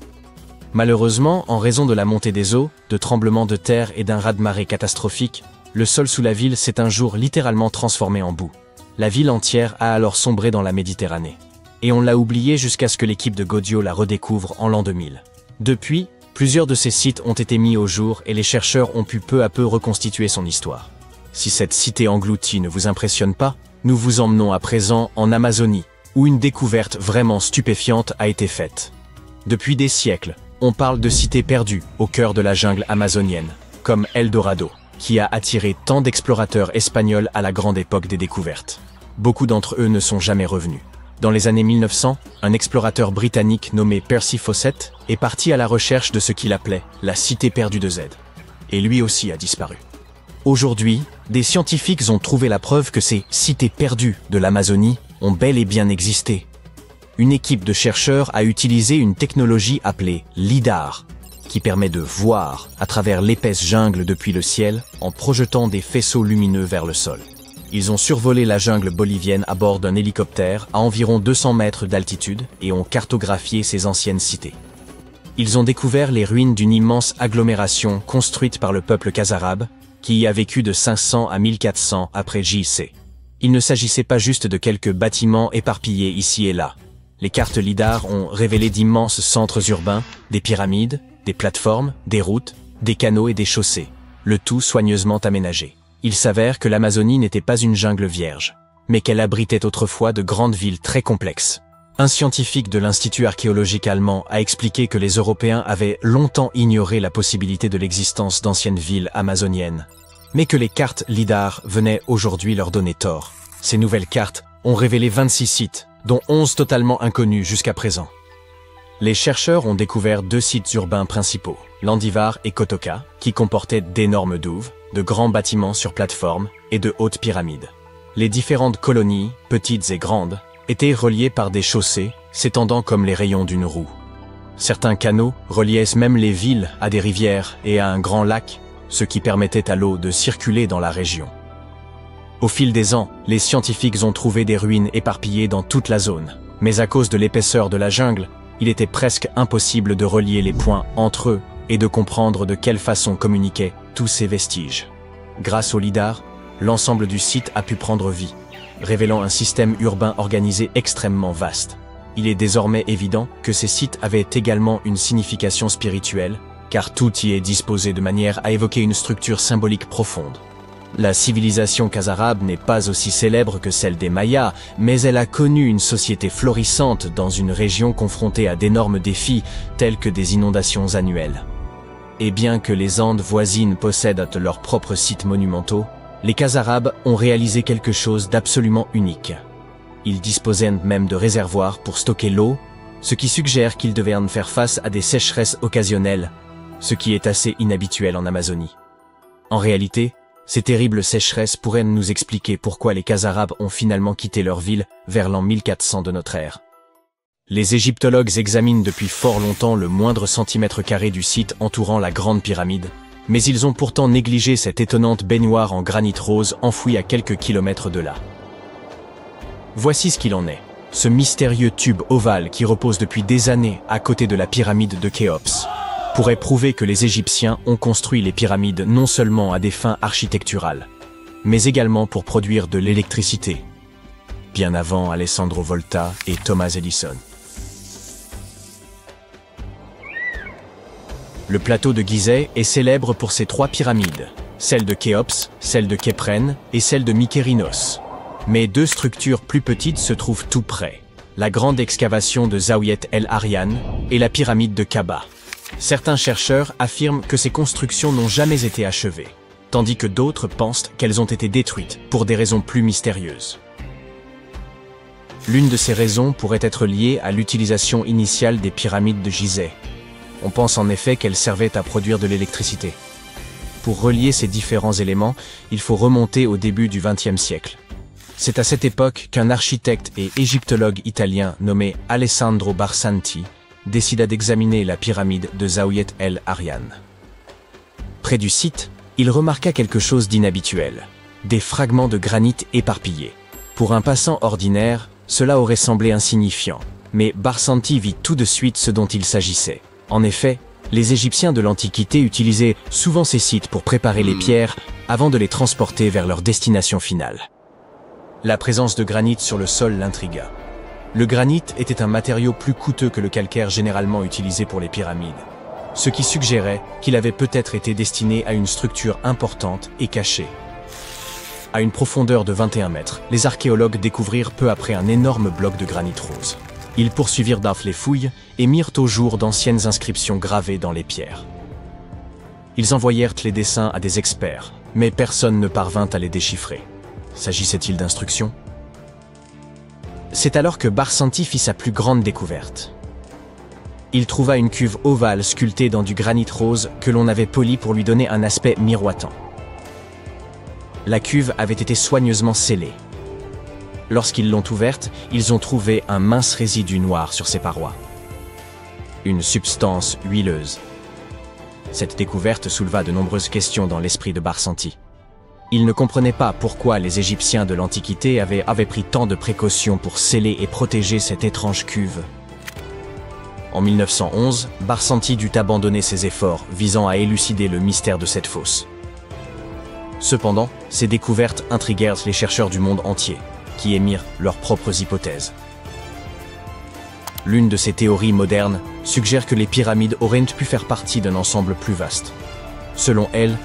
Malheureusement, en raison de la montée des eaux, de tremblements de terre et d'un raz-de-marée catastrophique, le sol sous la ville s'est un jour littéralement transformé en boue. La ville entière a alors sombré dans la Méditerranée. Et on l'a oublié jusqu'à ce que l'équipe de Goddio la redécouvre en l'an 2000. Depuis, plusieurs de ces sites ont été mis au jour et les chercheurs ont pu peu à peu reconstituer son histoire. Si cette cité engloutie ne vous impressionne pas, nous vous emmenons à présent en Amazonie, où une découverte vraiment stupéfiante a été faite. Depuis des siècles, on parle de cités perdues au cœur de la jungle amazonienne, comme Eldorado, qui a attiré tant d'explorateurs espagnols à la grande époque des découvertes. Beaucoup d'entre eux ne sont jamais revenus. Dans les années 1900, un explorateur britannique nommé Percy Fawcett est parti à la recherche de ce qu'il appelait la cité perdue de Z. Et lui aussi a disparu. Aujourd'hui, des scientifiques ont trouvé la preuve que ces cités perdues de l'Amazonie ont bel et bien existé. Une équipe de chercheurs a utilisé une technologie appelée LIDAR, qui permet de voir à travers l'épaisse jungle depuis le ciel en projetant des faisceaux lumineux vers le sol. Ils ont survolé la jungle bolivienne à bord d'un hélicoptère à environ 200 mètres d'altitude et ont cartographié ces anciennes cités. Ils ont découvert les ruines d'une immense agglomération construite par le peuple khazarabe, qui y a vécu de 500 à 1400 après JC. Il ne s'agissait pas juste de quelques bâtiments éparpillés ici et là. Les cartes LIDAR ont révélé d'immenses centres urbains, des pyramides, des plateformes, des routes, des canaux et des chaussées, le tout soigneusement aménagé. Il s'avère que l'Amazonie n'était pas une jungle vierge, mais qu'elle abritait autrefois de grandes villes très complexes. Un scientifique de l'Institut archéologique allemand a expliqué que les Européens avaient longtemps ignoré la possibilité de l'existence d'anciennes villes amazoniennes, mais que les cartes LIDAR venaient aujourd'hui leur donner tort. Ces nouvelles cartes ont révélé 26 sites, dont 11 totalement inconnus jusqu'à présent. Les chercheurs ont découvert 2 sites urbains principaux, Landivar et Kotoka, qui comportaient d'énormes douves, de grands bâtiments sur plateforme et de hautes pyramides. Les différentes colonies, petites et grandes, étaient reliées par des chaussées s'étendant comme les rayons d'une roue. Certains canaux reliaient même les villes à des rivières et à un grand lac, ce qui permettait à l'eau de circuler dans la région. Au fil des ans, les scientifiques ont trouvé des ruines éparpillées dans toute la zone, mais à cause de l'épaisseur de la jungle, il était presque impossible de relier les points entre eux et de comprendre de quelle façon communiquaient tous ces vestiges. Grâce au lidar, l'ensemble du site a pu prendre vie, révélant un système urbain organisé extrêmement vaste. Il est désormais évident que ces sites avaient également une signification spirituelle, car tout y est disposé de manière à évoquer une structure symbolique profonde. La civilisation khazarabe n'est pas aussi célèbre que celle des Mayas, mais elle a connu une société florissante dans une région confrontée à d'énormes défis tels que des inondations annuelles. Et bien que les Andes voisines possèdent leurs propres sites monumentaux, les Khazarabes ont réalisé quelque chose d'absolument unique. Ils disposaient même de réservoirs pour stocker l'eau, ce qui suggère qu'ils devaient en faire face à des sécheresses occasionnelles, ce qui est assez inhabituel en Amazonie. En réalité, ces terribles sécheresses pourraient nous expliquer pourquoi les Khazarabes ont finalement quitté leur ville vers l'an 1400 de notre ère. Les égyptologues examinent depuis fort longtemps le moindre centimètre carré du site entourant la Grande Pyramide, mais ils ont pourtant négligé cette étonnante baignoire en granit rose enfouie à quelques kilomètres de là. Voici ce qu'il en est. Ce mystérieux tube ovale qui repose depuis des années à côté de la pyramide de Khéops pourrait prouver que les Égyptiens ont construit les pyramides non seulement à des fins architecturales, mais également pour produire de l'électricité, bien avant Alessandro Volta et Thomas Edison. Le plateau de Gizeh est célèbre pour ses 3 pyramides, celle de Khéops, celle de Khéphren et celle de Mykérinos. Mais 2 structures plus petites se trouvent tout près, la grande excavation de Zaouiet El Aryan et la pyramide de Kaaba. Certains chercheurs affirment que ces constructions n'ont jamais été achevées, tandis que d'autres pensent qu'elles ont été détruites pour des raisons plus mystérieuses. L'une de ces raisons pourrait être liée à l'utilisation initiale des pyramides de Gizeh. On pense en effet qu'elles servaient à produire de l'électricité. Pour relier ces différents éléments, il faut remonter au début du XXe siècle. C'est à cette époque qu'un architecte et égyptologue italien nommé Alessandro Barsanti décida d'examiner la pyramide de Zaouiet El Aryan. Près du site, il remarqua quelque chose d'inhabituel, des fragments de granit éparpillés. Pour un passant ordinaire, cela aurait semblé insignifiant, mais Barsanti vit tout de suite ce dont il s'agissait. En effet, les Égyptiens de l'Antiquité utilisaient souvent ces sites pour préparer les pierres avant de les transporter vers leur destination finale. La présence de granit sur le sol l'intrigua. Le granit était un matériau plus coûteux que le calcaire généralement utilisé pour les pyramides, ce qui suggérait qu'il avait peut-être été destiné à une structure importante et cachée. À une profondeur de 21 mètres, les archéologues découvrirent peu après un énorme bloc de granit rose. Ils poursuivirent les fouilles et mirent au jour d'anciennes inscriptions gravées dans les pierres. Ils envoyèrent les dessins à des experts, mais personne ne parvint à les déchiffrer. S'agissait-il d'instructions? C'est alors que Barsanti fit sa plus grande découverte. Il trouva une cuve ovale sculptée dans du granit rose que l'on avait poli pour lui donner un aspect miroitant. La cuve avait été soigneusement scellée. Lorsqu'ils l'ont ouverte, ils ont trouvé un mince résidu noir sur ses parois. Une substance huileuse. Cette découverte souleva de nombreuses questions dans l'esprit de Barsanti. Il ne comprenait pas pourquoi les Égyptiens de l'Antiquité avaient pris tant de précautions pour sceller et protéger cette étrange cuve. En 1911, Barsanti dut abandonner ses efforts visant à élucider le mystère de cette fosse. Cependant, ces découvertes intriguèrent les chercheurs du monde entier, qui émirent leurs propres hypothèses. L'une de ces théories modernes suggère que les pyramides auraient pu faire partie d'un ensemble plus vaste. Selon elle,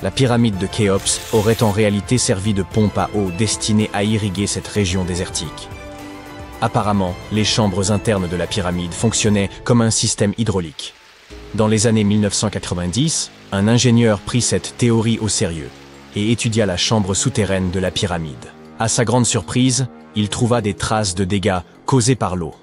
la pyramide de Khéops aurait en réalité servi de pompe à eau destinée à irriguer cette région désertique. Apparemment, les chambres internes de la pyramide fonctionnaient comme un système hydraulique. Dans les années 1990, un ingénieur prit cette théorie au sérieux et étudia la chambre souterraine de la pyramide. À sa grande surprise, il trouva des traces de dégâts causés par l'eau.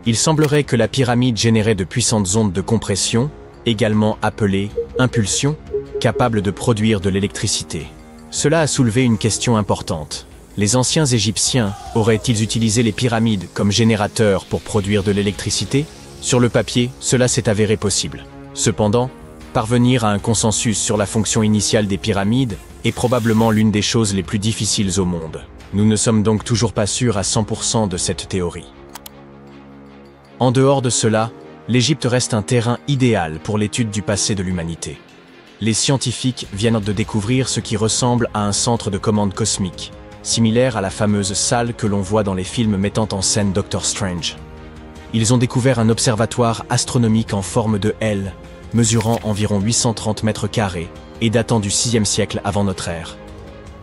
Il semblerait que la pyramide générait de puissantes ondes de compression, également appelées impulsions, capables de produire de l'électricité. Cela a soulevé une question importante. Les anciens Égyptiens auraient-ils utilisé les pyramides comme générateurs pour produire de l'électricité? Sur le papier, cela s'est avéré possible. Cependant, parvenir à un consensus sur la fonction initiale des pyramides est probablement l'une des choses les plus difficiles au monde. Nous ne sommes donc toujours pas sûrs à 100% de cette théorie. En dehors de cela, l'Égypte reste un terrain idéal pour l'étude du passé de l'humanité. Les scientifiques viennent de découvrir ce qui ressemble à un centre de commande cosmique, similaire à la fameuse salle que l'on voit dans les films mettant en scène Doctor Strange. Ils ont découvert un observatoire astronomique en forme de L, mesurant environ 830 mètres carrés et datant du 6e siècle avant notre ère.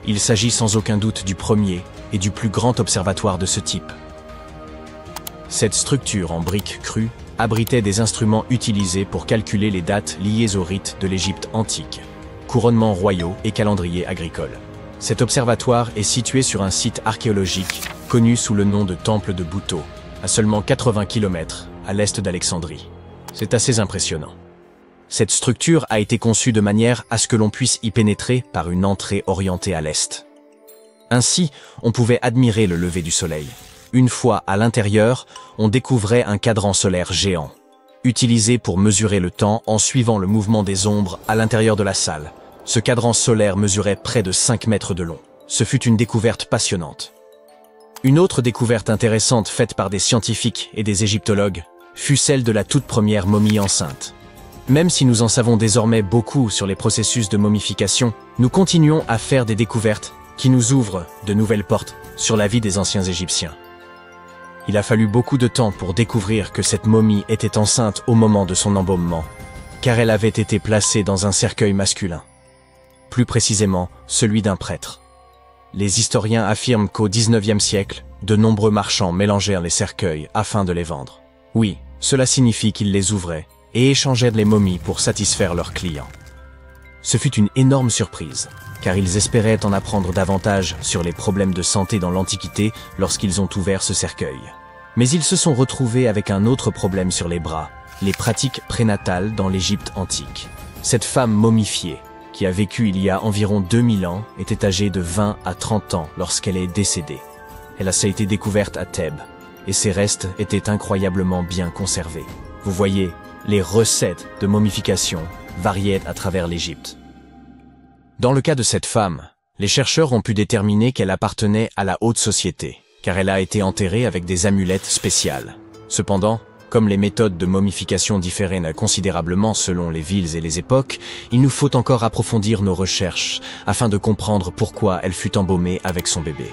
Il s'agit sans aucun doute du premier et du plus grand observatoire de ce type. Cette structure en briques crues abritait des instruments utilisés pour calculer les dates liées aux rites de l'Égypte antique, couronnements royaux et calendrier agricole. Cet observatoire est situé sur un site archéologique connu sous le nom de Temple de Bouto, à seulement 80 km à l'est d'Alexandrie. C'est assez impressionnant. Cette structure a été conçue de manière à ce que l'on puisse y pénétrer par une entrée orientée à l'est. Ainsi, on pouvait admirer le lever du soleil. Une fois à l'intérieur, on découvrait un cadran solaire géant, utilisé pour mesurer le temps en suivant le mouvement des ombres à l'intérieur de la salle. Ce cadran solaire mesurait près de 5 mètres de long. Ce fut une découverte passionnante. Une autre découverte intéressante faite par des scientifiques et des égyptologues fut celle de la toute première momie enceinte. Même si nous en savons désormais beaucoup sur les processus de momification, nous continuons à faire des découvertes qui nous ouvrent de nouvelles portes sur la vie des anciens Égyptiens. Il a fallu beaucoup de temps pour découvrir que cette momie était enceinte au moment de son embaumement, car elle avait été placée dans un cercueil masculin. Plus précisément, celui d'un prêtre. Les historiens affirment qu'au XIXe siècle, de nombreux marchands mélangèrent les cercueils afin de les vendre. Oui, cela signifie qu'ils les ouvraient et échangèrent les momies pour satisfaire leurs clients. Ce fut une énorme surprise, car ils espéraient en apprendre davantage sur les problèmes de santé dans l'Antiquité lorsqu'ils ont ouvert ce cercueil. Mais ils se sont retrouvés avec un autre problème sur les bras, les pratiques prénatales dans l'Égypte antique. Cette femme momifiée, qui a vécu il y a environ 2000 ans, était âgée de 20 à 30 ans lorsqu'elle est décédée. Elle a été découverte à Thèbes, et ses restes étaient incroyablement bien conservés. Vous voyez, les recettes de momification variaient à travers l'Égypte. Dans le cas de cette femme, les chercheurs ont pu déterminer qu'elle appartenait à la haute société, car elle a été enterrée avec des amulettes spéciales. Cependant, comme les méthodes de momification différaient considérablement selon les villes et les époques, il nous faut encore approfondir nos recherches afin de comprendre pourquoi elle fut embaumée avec son bébé.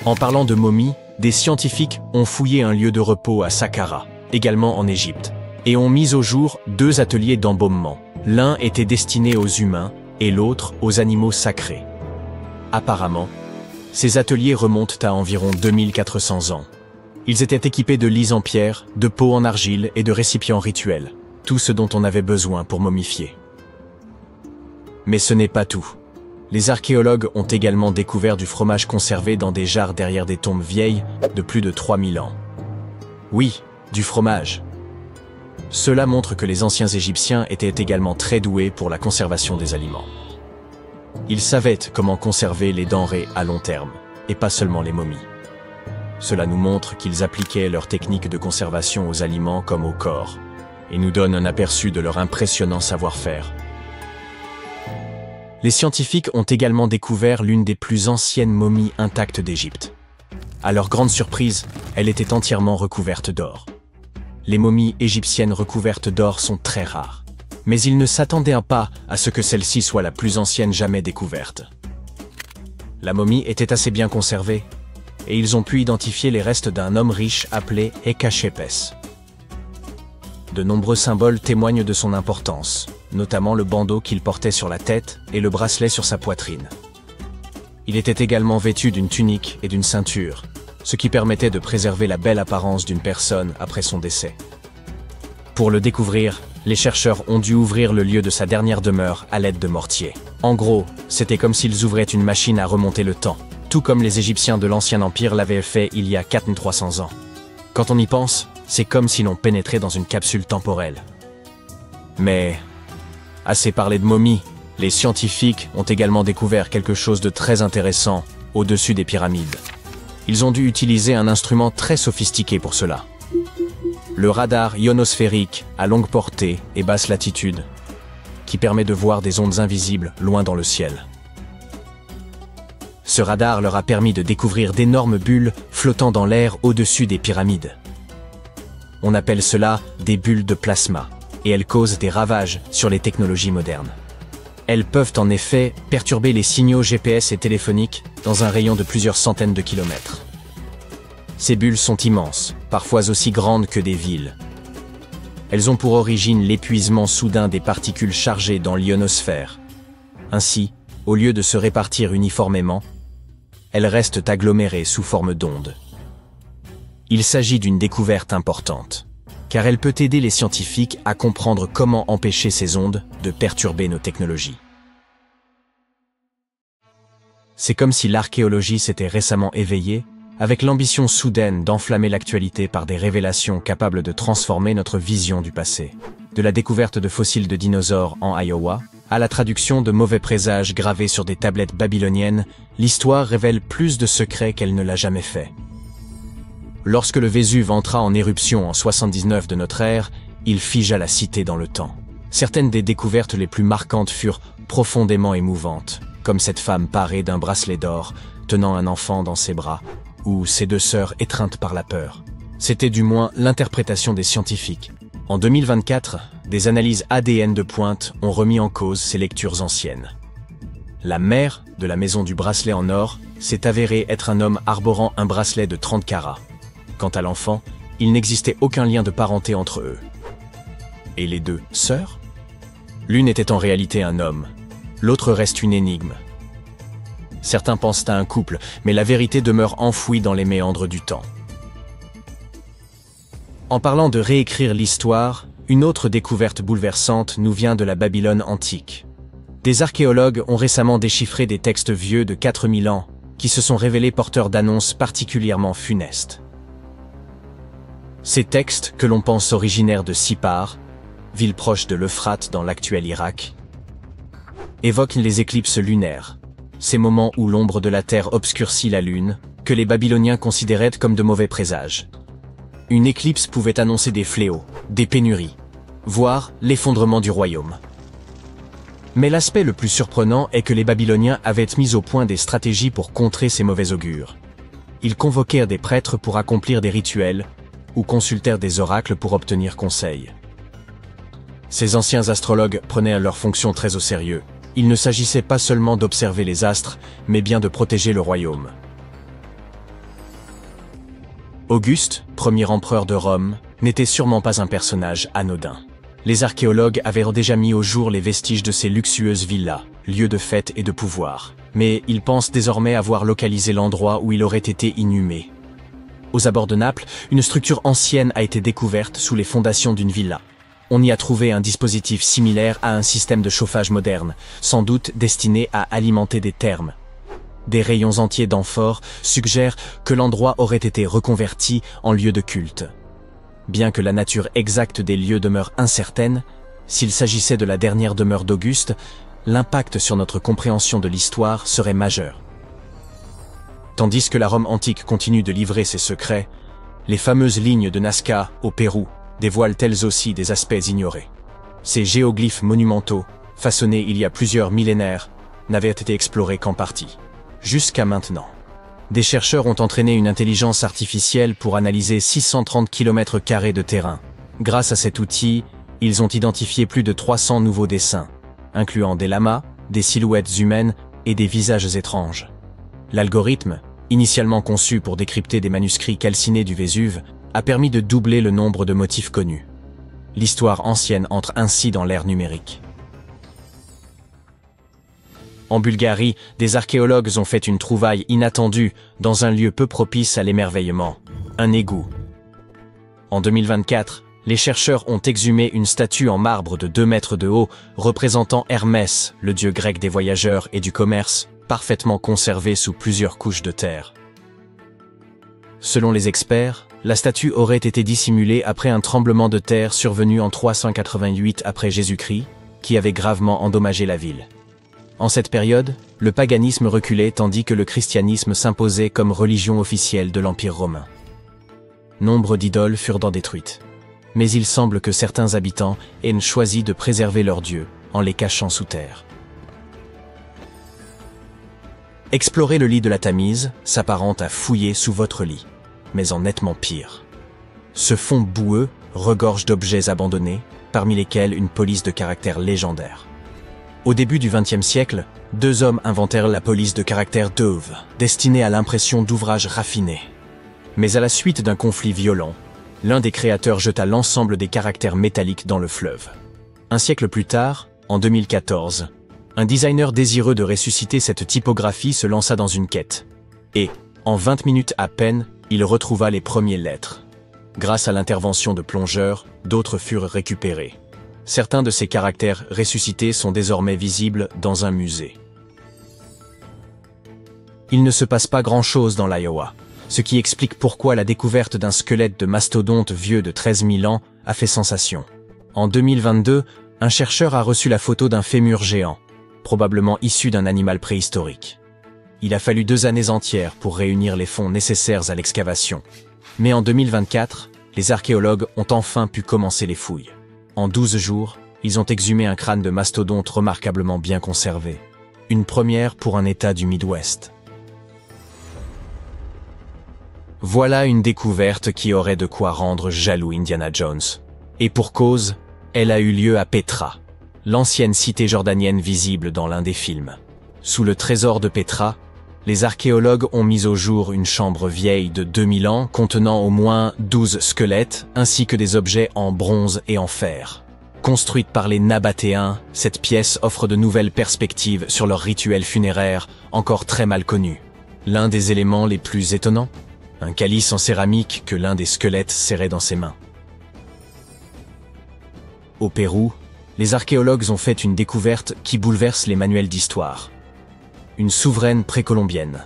En parlant de momies, des scientifiques ont fouillé un lieu de repos à Saqqara, également en Égypte, et ont mis au jour 2 ateliers d'embaumement. L'un était destiné aux humains et l'autre aux animaux sacrés. Apparemment, ces ateliers remontent à environ 2400 ans. Ils étaient équipés de lits en pierre, de pots en argile et de récipients rituels, tout ce dont on avait besoin pour momifier. Mais ce n'est pas tout. Les archéologues ont également découvert du fromage conservé dans des jarres derrière des tombes vieilles de plus de 3000 ans. Oui, du fromage. Cela montre que les anciens Égyptiens étaient également très doués pour la conservation des aliments. Ils savaient comment conserver les denrées à long terme, et pas seulement les momies. Cela nous montre qu'ils appliquaient leurs techniques de conservation aux aliments comme au corps, et nous donne un aperçu de leur impressionnant savoir-faire. Les scientifiques ont également découvert l'une des plus anciennes momies intactes d'Égypte. À leur grande surprise, elle était entièrement recouverte d'or. Les momies égyptiennes recouvertes d'or sont très rares, mais ils ne s'attendaient pas à ce que celle-ci soit la plus ancienne jamais découverte. La momie était assez bien conservée, et ils ont pu identifier les restes d'un homme riche appelé Hekashepes. De nombreux symboles témoignent de son importance, notamment le bandeau qu'il portait sur la tête et le bracelet sur sa poitrine. Il était également vêtu d'une tunique et d'une ceinture, ce qui permettait de préserver la belle apparence d'une personne après son décès. Pour le découvrir, les chercheurs ont dû ouvrir le lieu de sa dernière demeure à l'aide de mortiers. En gros, c'était comme s'ils ouvraient une machine à remonter le temps, tout comme les Égyptiens de l'Ancien Empire l'avaient fait il y a 4300 ans. Quand on y pense, C'est comme si l'on pénétrait dans une capsule temporelle. Mais, assez parlé de momies, les scientifiques ont également découvert quelque chose de très intéressant au-dessus des pyramides. Ils ont dû utiliser un instrument très sophistiqué pour cela. Le radar ionosphérique à longue portée et basse latitude, qui permet de voir des ondes invisibles loin dans le ciel. Ce radar leur a permis de découvrir d'énormes bulles flottant dans l'air au-dessus des pyramides. On appelle cela des bulles de plasma, et elles causent des ravages sur les technologies modernes. Elles peuvent en effet perturber les signaux GPS et téléphoniques dans un rayon de plusieurs centaines de kilomètres. Ces bulles sont immenses, parfois aussi grandes que des villes. Elles ont pour origine l'épuisement soudain des particules chargées dans l'ionosphère. Ainsi, au lieu de se répartir uniformément, elles restent agglomérées sous forme d'ondes. Il s'agit d'une découverte importante, car elle peut aider les scientifiques à comprendre comment empêcher ces ondes de perturber nos technologies. C'est comme si l'archéologie s'était récemment éveillée, avec l'ambition soudaine d'enflammer l'actualité par des révélations capables de transformer notre vision du passé. De la découverte de fossiles de dinosaures en Iowa, à la traduction de mauvais présages gravés sur des tablettes babyloniennes, l'histoire révèle plus de secrets qu'elle ne l'a jamais fait. Lorsque le Vésuve entra en éruption en 79 de notre ère, il figea la cité dans le temps. Certaines des découvertes les plus marquantes furent profondément émouvantes, comme cette femme parée d'un bracelet d'or, tenant un enfant dans ses bras, ou ses deux sœurs étreintes par la peur. C'était du moins l'interprétation des scientifiques. En 2024, des analyses ADN de pointe ont remis en cause ces lectures anciennes. La mère de la maison du bracelet en or s'est avérée être un homme arborant un bracelet de 30 carats. Quant à l'enfant, il n'existait aucun lien de parenté entre eux. Et les deux sœurs? L'une était en réalité un homme, l'autre reste une énigme. Certains pensent à un couple, mais la vérité demeure enfouie dans les méandres du temps. En parlant de réécrire l'histoire, une autre découverte bouleversante nous vient de la Babylone antique. Des archéologues ont récemment déchiffré des textes vieux de 4000 ans qui se sont révélés porteurs d'annonces particulièrement funestes. Ces textes, que l'on pense originaires de Sippar, ville proche de l'Euphrate dans l'actuel Irak, évoquent les éclipses lunaires, ces moments où l'ombre de la Terre obscurcit la Lune, que les Babyloniens considéraient comme de mauvais présages. Une éclipse pouvait annoncer des fléaux, des pénuries, voire l'effondrement du royaume. Mais l'aspect le plus surprenant est que les Babyloniens avaient mis au point des stratégies pour contrer ces mauvais augures. Ils convoquèrent des prêtres pour accomplir des rituels, ou consultèrent des oracles pour obtenir conseil. Ces anciens astrologues prenaient leur fonction très au sérieux. Il ne s'agissait pas seulement d'observer les astres, mais bien de protéger le royaume. Auguste, premier empereur de Rome, n'était sûrement pas un personnage anodin. Les archéologues avaient déjà mis au jour les vestiges de ces luxueuses villas, lieux de fête et de pouvoir. Mais ils pensent désormais avoir localisé l'endroit où il aurait été inhumé. Aux abords de Naples, une structure ancienne a été découverte sous les fondations d'une villa. On y a trouvé un dispositif similaire à un système de chauffage moderne, sans doute destiné à alimenter des thermes. Des rayons entiers d'amphores suggèrent que l'endroit aurait été reconverti en lieu de culte. Bien que la nature exacte des lieux demeure incertaine, s'il s'agissait de la dernière demeure d'Auguste, l'impact sur notre compréhension de l'histoire serait majeur. Tandis que la Rome antique continue de livrer ses secrets, les fameuses lignes de Nazca au Pérou dévoilent elles aussi des aspects ignorés. Ces géoglyphes monumentaux, façonnés il y a plusieurs millénaires, n'avaient été explorés qu'en partie. Jusqu'à maintenant. Des chercheurs ont entraîné une intelligence artificielle pour analyser 630 km² de terrain. Grâce à cet outil, ils ont identifié plus de 300 nouveaux dessins, incluant des lamas, des silhouettes humaines et des visages étranges. L'algorithme, initialement conçu pour décrypter des manuscrits calcinés du Vésuve, a permis de doubler le nombre de motifs connus. L'histoire ancienne entre ainsi dans l'ère numérique. En Bulgarie, des archéologues ont fait une trouvaille inattendue dans un lieu peu propice à l'émerveillement, un égout. En 2024, les chercheurs ont exhumé une statue en marbre de 2 mètres de haut représentant Hermès, le dieu grec des voyageurs et du commerce, parfaitement conservée sous plusieurs couches de terre. Selon les experts, La statue aurait été dissimulée après un tremblement de terre survenu en 388 après Jésus-Christ, qui avait gravement endommagé la ville. En cette période, le paganisme reculait tandis que le christianisme s'imposait comme religion officielle de l'Empire romain. Nombre d'idoles furent détruites. Mais il semble que certains habitants aient choisi de préserver leurs dieux en les cachant sous terre. Explorer le lit de la Tamise s'apparente à fouiller sous votre lit, mais en nettement pire. Ce fond boueux regorge d'objets abandonnés, parmi lesquels une police de caractère légendaire. Au début du XXe siècle, deux hommes inventèrent la police de caractère Dove, destinée à l'impression d'ouvrages raffinés. Mais à la suite d'un conflit violent, l'un des créateurs jeta l'ensemble des caractères métalliques dans le fleuve. Un siècle plus tard, en 2014, un designer désireux de ressusciter cette typographie se lança dans une quête. Et, en 20 minutes à peine, il retrouva les premières lettres. Grâce à l'intervention de plongeurs, d'autres furent récupérés. Certains de ces caractères ressuscités sont désormais visibles dans un musée. Il ne se passe pas grand-chose dans l'Iowa, ce qui explique pourquoi la découverte d'un squelette de mastodonte vieux de 13 000 ans a fait sensation. En 2022, un chercheur a reçu la photo d'un fémur géant, probablement issu d'un animal préhistorique. Il a fallu 2 années entières pour réunir les fonds nécessaires à l'excavation. Mais en 2024, les archéologues ont enfin pu commencer les fouilles. En 12 jours, ils ont exhumé un crâne de mastodonte remarquablement bien conservé. Une première pour un État du Midwest. Voilà une découverte qui aurait de quoi rendre jaloux Indiana Jones. Et pour cause, elle a eu lieu à Petra, l'ancienne cité jordanienne visible dans l'un des films. Sous le trésor de Petra, les archéologues ont mis au jour une chambre vieille de 2000 ans contenant au moins 12 squelettes ainsi que des objets en bronze et en fer. Construite par les Nabatéens, cette pièce offre de nouvelles perspectives sur leur rituel funéraire encore très mal connu. L'un des éléments les plus étonnants, un calice en céramique que l'un des squelettes serrait dans ses mains. Au Pérou, les archéologues ont fait une découverte qui bouleverse les manuels d'histoire. Une souveraine précolombienne.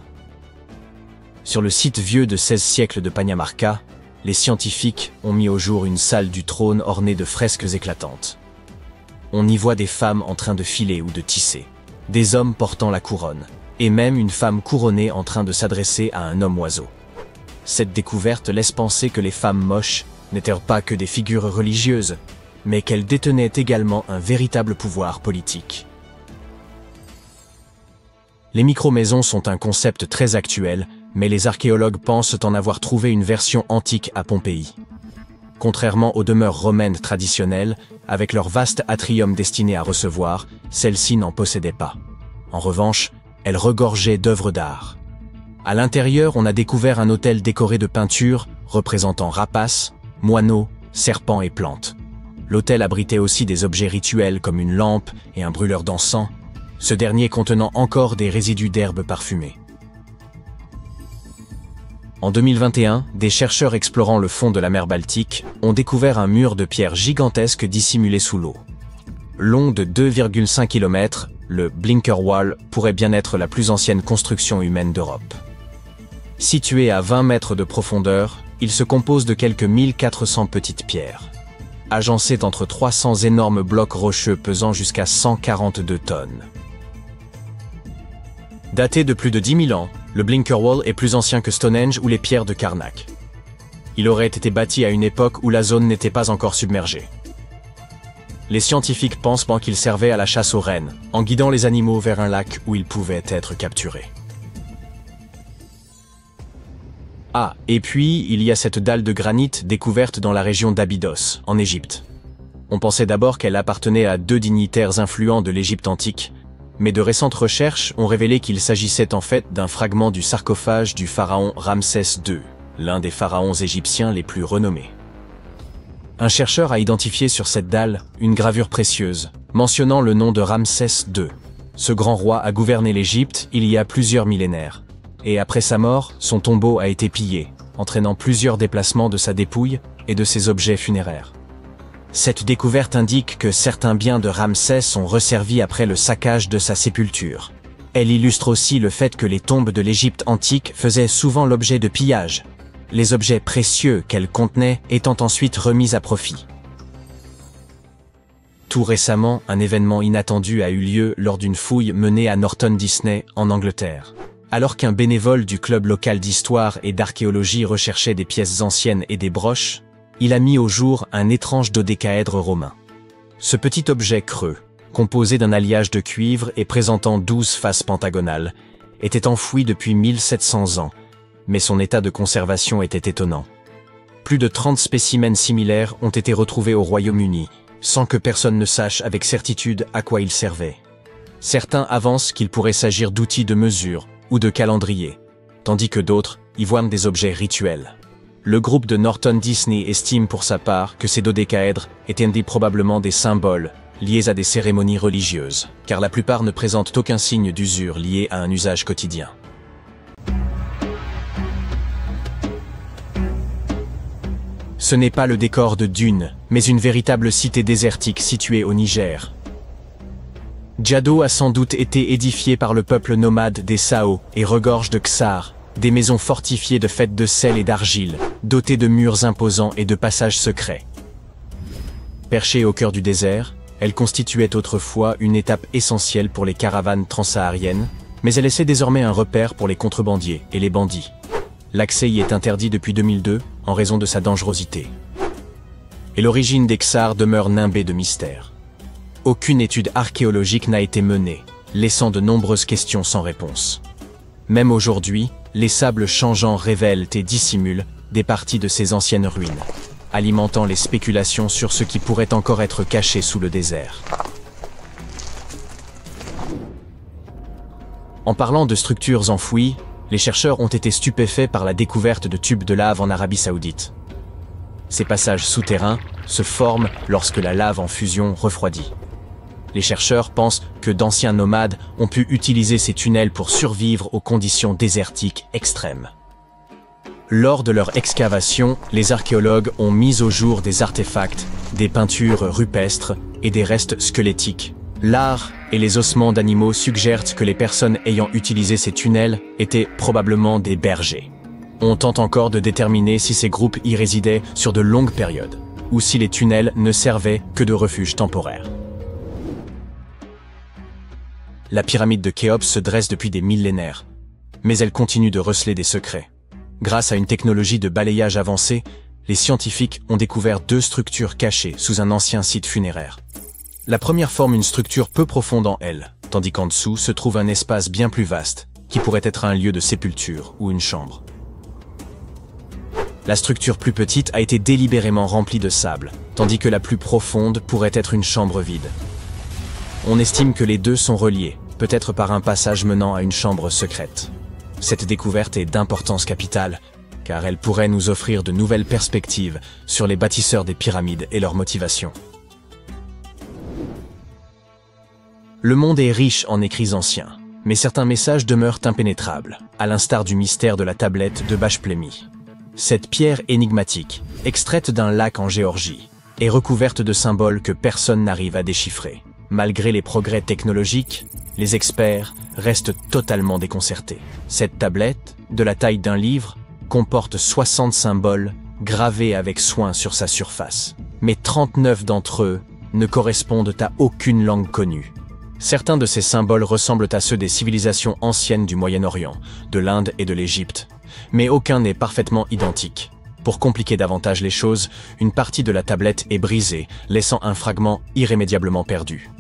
Sur le site vieux de 16 siècles de Pañamarca, les scientifiques ont mis au jour une salle du trône ornée de fresques éclatantes. On y voit des femmes en train de filer ou de tisser, des hommes portant la couronne, et même une femme couronnée en train de s'adresser à un homme-oiseau. Cette découverte laisse penser que les femmes moches n'étaient pas que des figures religieuses, mais qu'elles détenaient également un véritable pouvoir politique. Les micro-maisons sont un concept très actuel, mais les archéologues pensent en avoir trouvé une version antique à Pompéi. Contrairement aux demeures romaines traditionnelles, avec leur vaste atrium destiné à recevoir, celles-ci n'en possédaient pas. En revanche, elles regorgeaient d'œuvres d'art. À l'intérieur, on a découvert un autel décoré de peintures représentant rapaces, moineaux, serpents et plantes. L'autel abritait aussi des objets rituels comme une lampe et un brûleur d'encens, ce dernier contenant encore des résidus d'herbes parfumées. En 2021, des chercheurs explorant le fond de la mer Baltique ont découvert un mur de pierre gigantesque dissimulé sous l'eau. Long de 2,5 km, le Blinker Wall pourrait bien être la plus ancienne construction humaine d'Europe. Situé à 20 mètres de profondeur, il se compose de quelques 1400 petites pierres, agencées entre 300 énormes blocs rocheux pesant jusqu'à 142 tonnes. Daté de plus de 10 000 ans, le Blinker Wall est plus ancien que Stonehenge ou les pierres de Karnak. Il aurait été bâti à une époque où la zone n'était pas encore submergée. Les scientifiques pensent qu'il servait à la chasse aux rennes, en guidant les animaux vers un lac où ils pouvaient être capturés. Ah, et puis il y a cette dalle de granit découverte dans la région d'Abydos, en Égypte. On pensait d'abord qu'elle appartenait à 2 dignitaires influents de l'Égypte antique, mais de récentes recherches ont révélé qu'il s'agissait en fait d'un fragment du sarcophage du pharaon Ramsès II, l'un des pharaons égyptiens les plus renommés. Un chercheur a identifié sur cette dalle une gravure précieuse, mentionnant le nom de Ramsès II. Ce grand roi a gouverné l'Égypte il y a plusieurs millénaires, et après sa mort, son tombeau a été pillé, entraînant plusieurs déplacements de sa dépouille et de ses objets funéraires. Cette découverte indique que certains biens de Ramsès sont resservis après le saccage de sa sépulture. Elle illustre aussi le fait que les tombes de l'Égypte antique faisaient souvent l'objet de pillages. les objets précieux qu'elle contenait étant ensuite remis à profit. Tout récemment, un événement inattendu a eu lieu lors d'une fouille menée à Norton Disney, en Angleterre. Alors qu'un bénévole du club local d'histoire et d'archéologie recherchait des pièces anciennes et des broches, il a mis au jour un étrange dodécaèdre romain. Ce petit objet creux, composé d'un alliage de cuivre et présentant 12 faces pentagonales, était enfoui depuis 1700 ans, mais son état de conservation était étonnant. Plus de 30 spécimens similaires ont été retrouvés au Royaume-Uni, sans que personne ne sache avec certitude à quoi ils servaient. Certains avancent qu'il pourrait s'agir d'outils de mesure ou de calendrier, tandis que d'autres y voient des objets rituels. Le groupe de Norton Disney estime pour sa part que ces dodécaèdres étaient probablement des symboles liés à des cérémonies religieuses, car la plupart ne présentent aucun signe d'usure lié à un usage quotidien. Ce n'est pas le décor de Dune, mais une véritable cité désertique située au Niger. Djado a sans doute été édifié par le peuple nomade des Sao et regorge de Ksar, des maisons fortifiées de faites de sel et d'argile, dotées de murs imposants et de passages secrets. Perchée au cœur du désert, elle constituait autrefois une étape essentielle pour les caravanes transsahariennes, mais elle essaie désormais un repère pour les contrebandiers et les bandits. L'accès y est interdit depuis 2002 en raison de sa dangerosité. Et l'origine des Ksar demeure nimbée de mystères. Aucune étude archéologique n'a été menée, laissant de nombreuses questions sans réponse. Même aujourd'hui, les sables changeants révèlent et dissimulent des parties de ces anciennes ruines, alimentant les spéculations sur ce qui pourrait encore être caché sous le désert. En parlant de structures enfouies, les chercheurs ont été stupéfaits par la découverte de tubes de lave en Arabie Saoudite. Ces passages souterrains se forment lorsque la lave en fusion refroidit. Les chercheurs pensent que d'anciens nomades ont pu utiliser ces tunnels pour survivre aux conditions désertiques extrêmes. Lors de leur excavation, les archéologues ont mis au jour des artefacts, des peintures rupestres et des restes squelettiques. L'art et les ossements d'animaux suggèrent que les personnes ayant utilisé ces tunnels étaient probablement des bergers. On tente encore de déterminer si ces groupes y résidaient sur de longues périodes, ou si les tunnels ne servaient que de refuge temporaire. La pyramide de Khéops se dresse depuis des millénaires, mais elle continue de receler des secrets. Grâce à une technologie de balayage avancée, les scientifiques ont découvert 2 structures cachées sous un ancien site funéraire. La première forme une structure peu profonde en elle, tandis qu'en dessous se trouve un espace bien plus vaste, qui pourrait être un lieu de sépulture ou une chambre. La structure plus petite a été délibérément remplie de sable, tandis que la plus profonde pourrait être une chambre vide. On estime que les deux sont reliés, peut-être par un passage menant à une chambre secrète. Cette découverte est d'importance capitale, car elle pourrait nous offrir de nouvelles perspectives sur les bâtisseurs des pyramides et leurs motivations. Le monde est riche en écrits anciens, mais certains messages demeurent impénétrables, à l'instar du mystère de la tablette de Bachplémy. Cette pierre énigmatique, extraite d'un lac en Géorgie, est recouverte de symboles que personne n'arrive à déchiffrer. Malgré les progrès technologiques, les experts restent totalement déconcertés. Cette tablette, de la taille d'un livre, comporte 60 symboles gravés avec soin sur sa surface. Mais 39 d'entre eux ne correspondent à aucune langue connue. Certains de ces symboles ressemblent à ceux des civilisations anciennes du Moyen-Orient, de l'Inde et de l'Égypte, mais aucun n'est parfaitement identique. Pour compliquer davantage les choses, une partie de la tablette est brisée, laissant un fragment irrémédiablement perdu.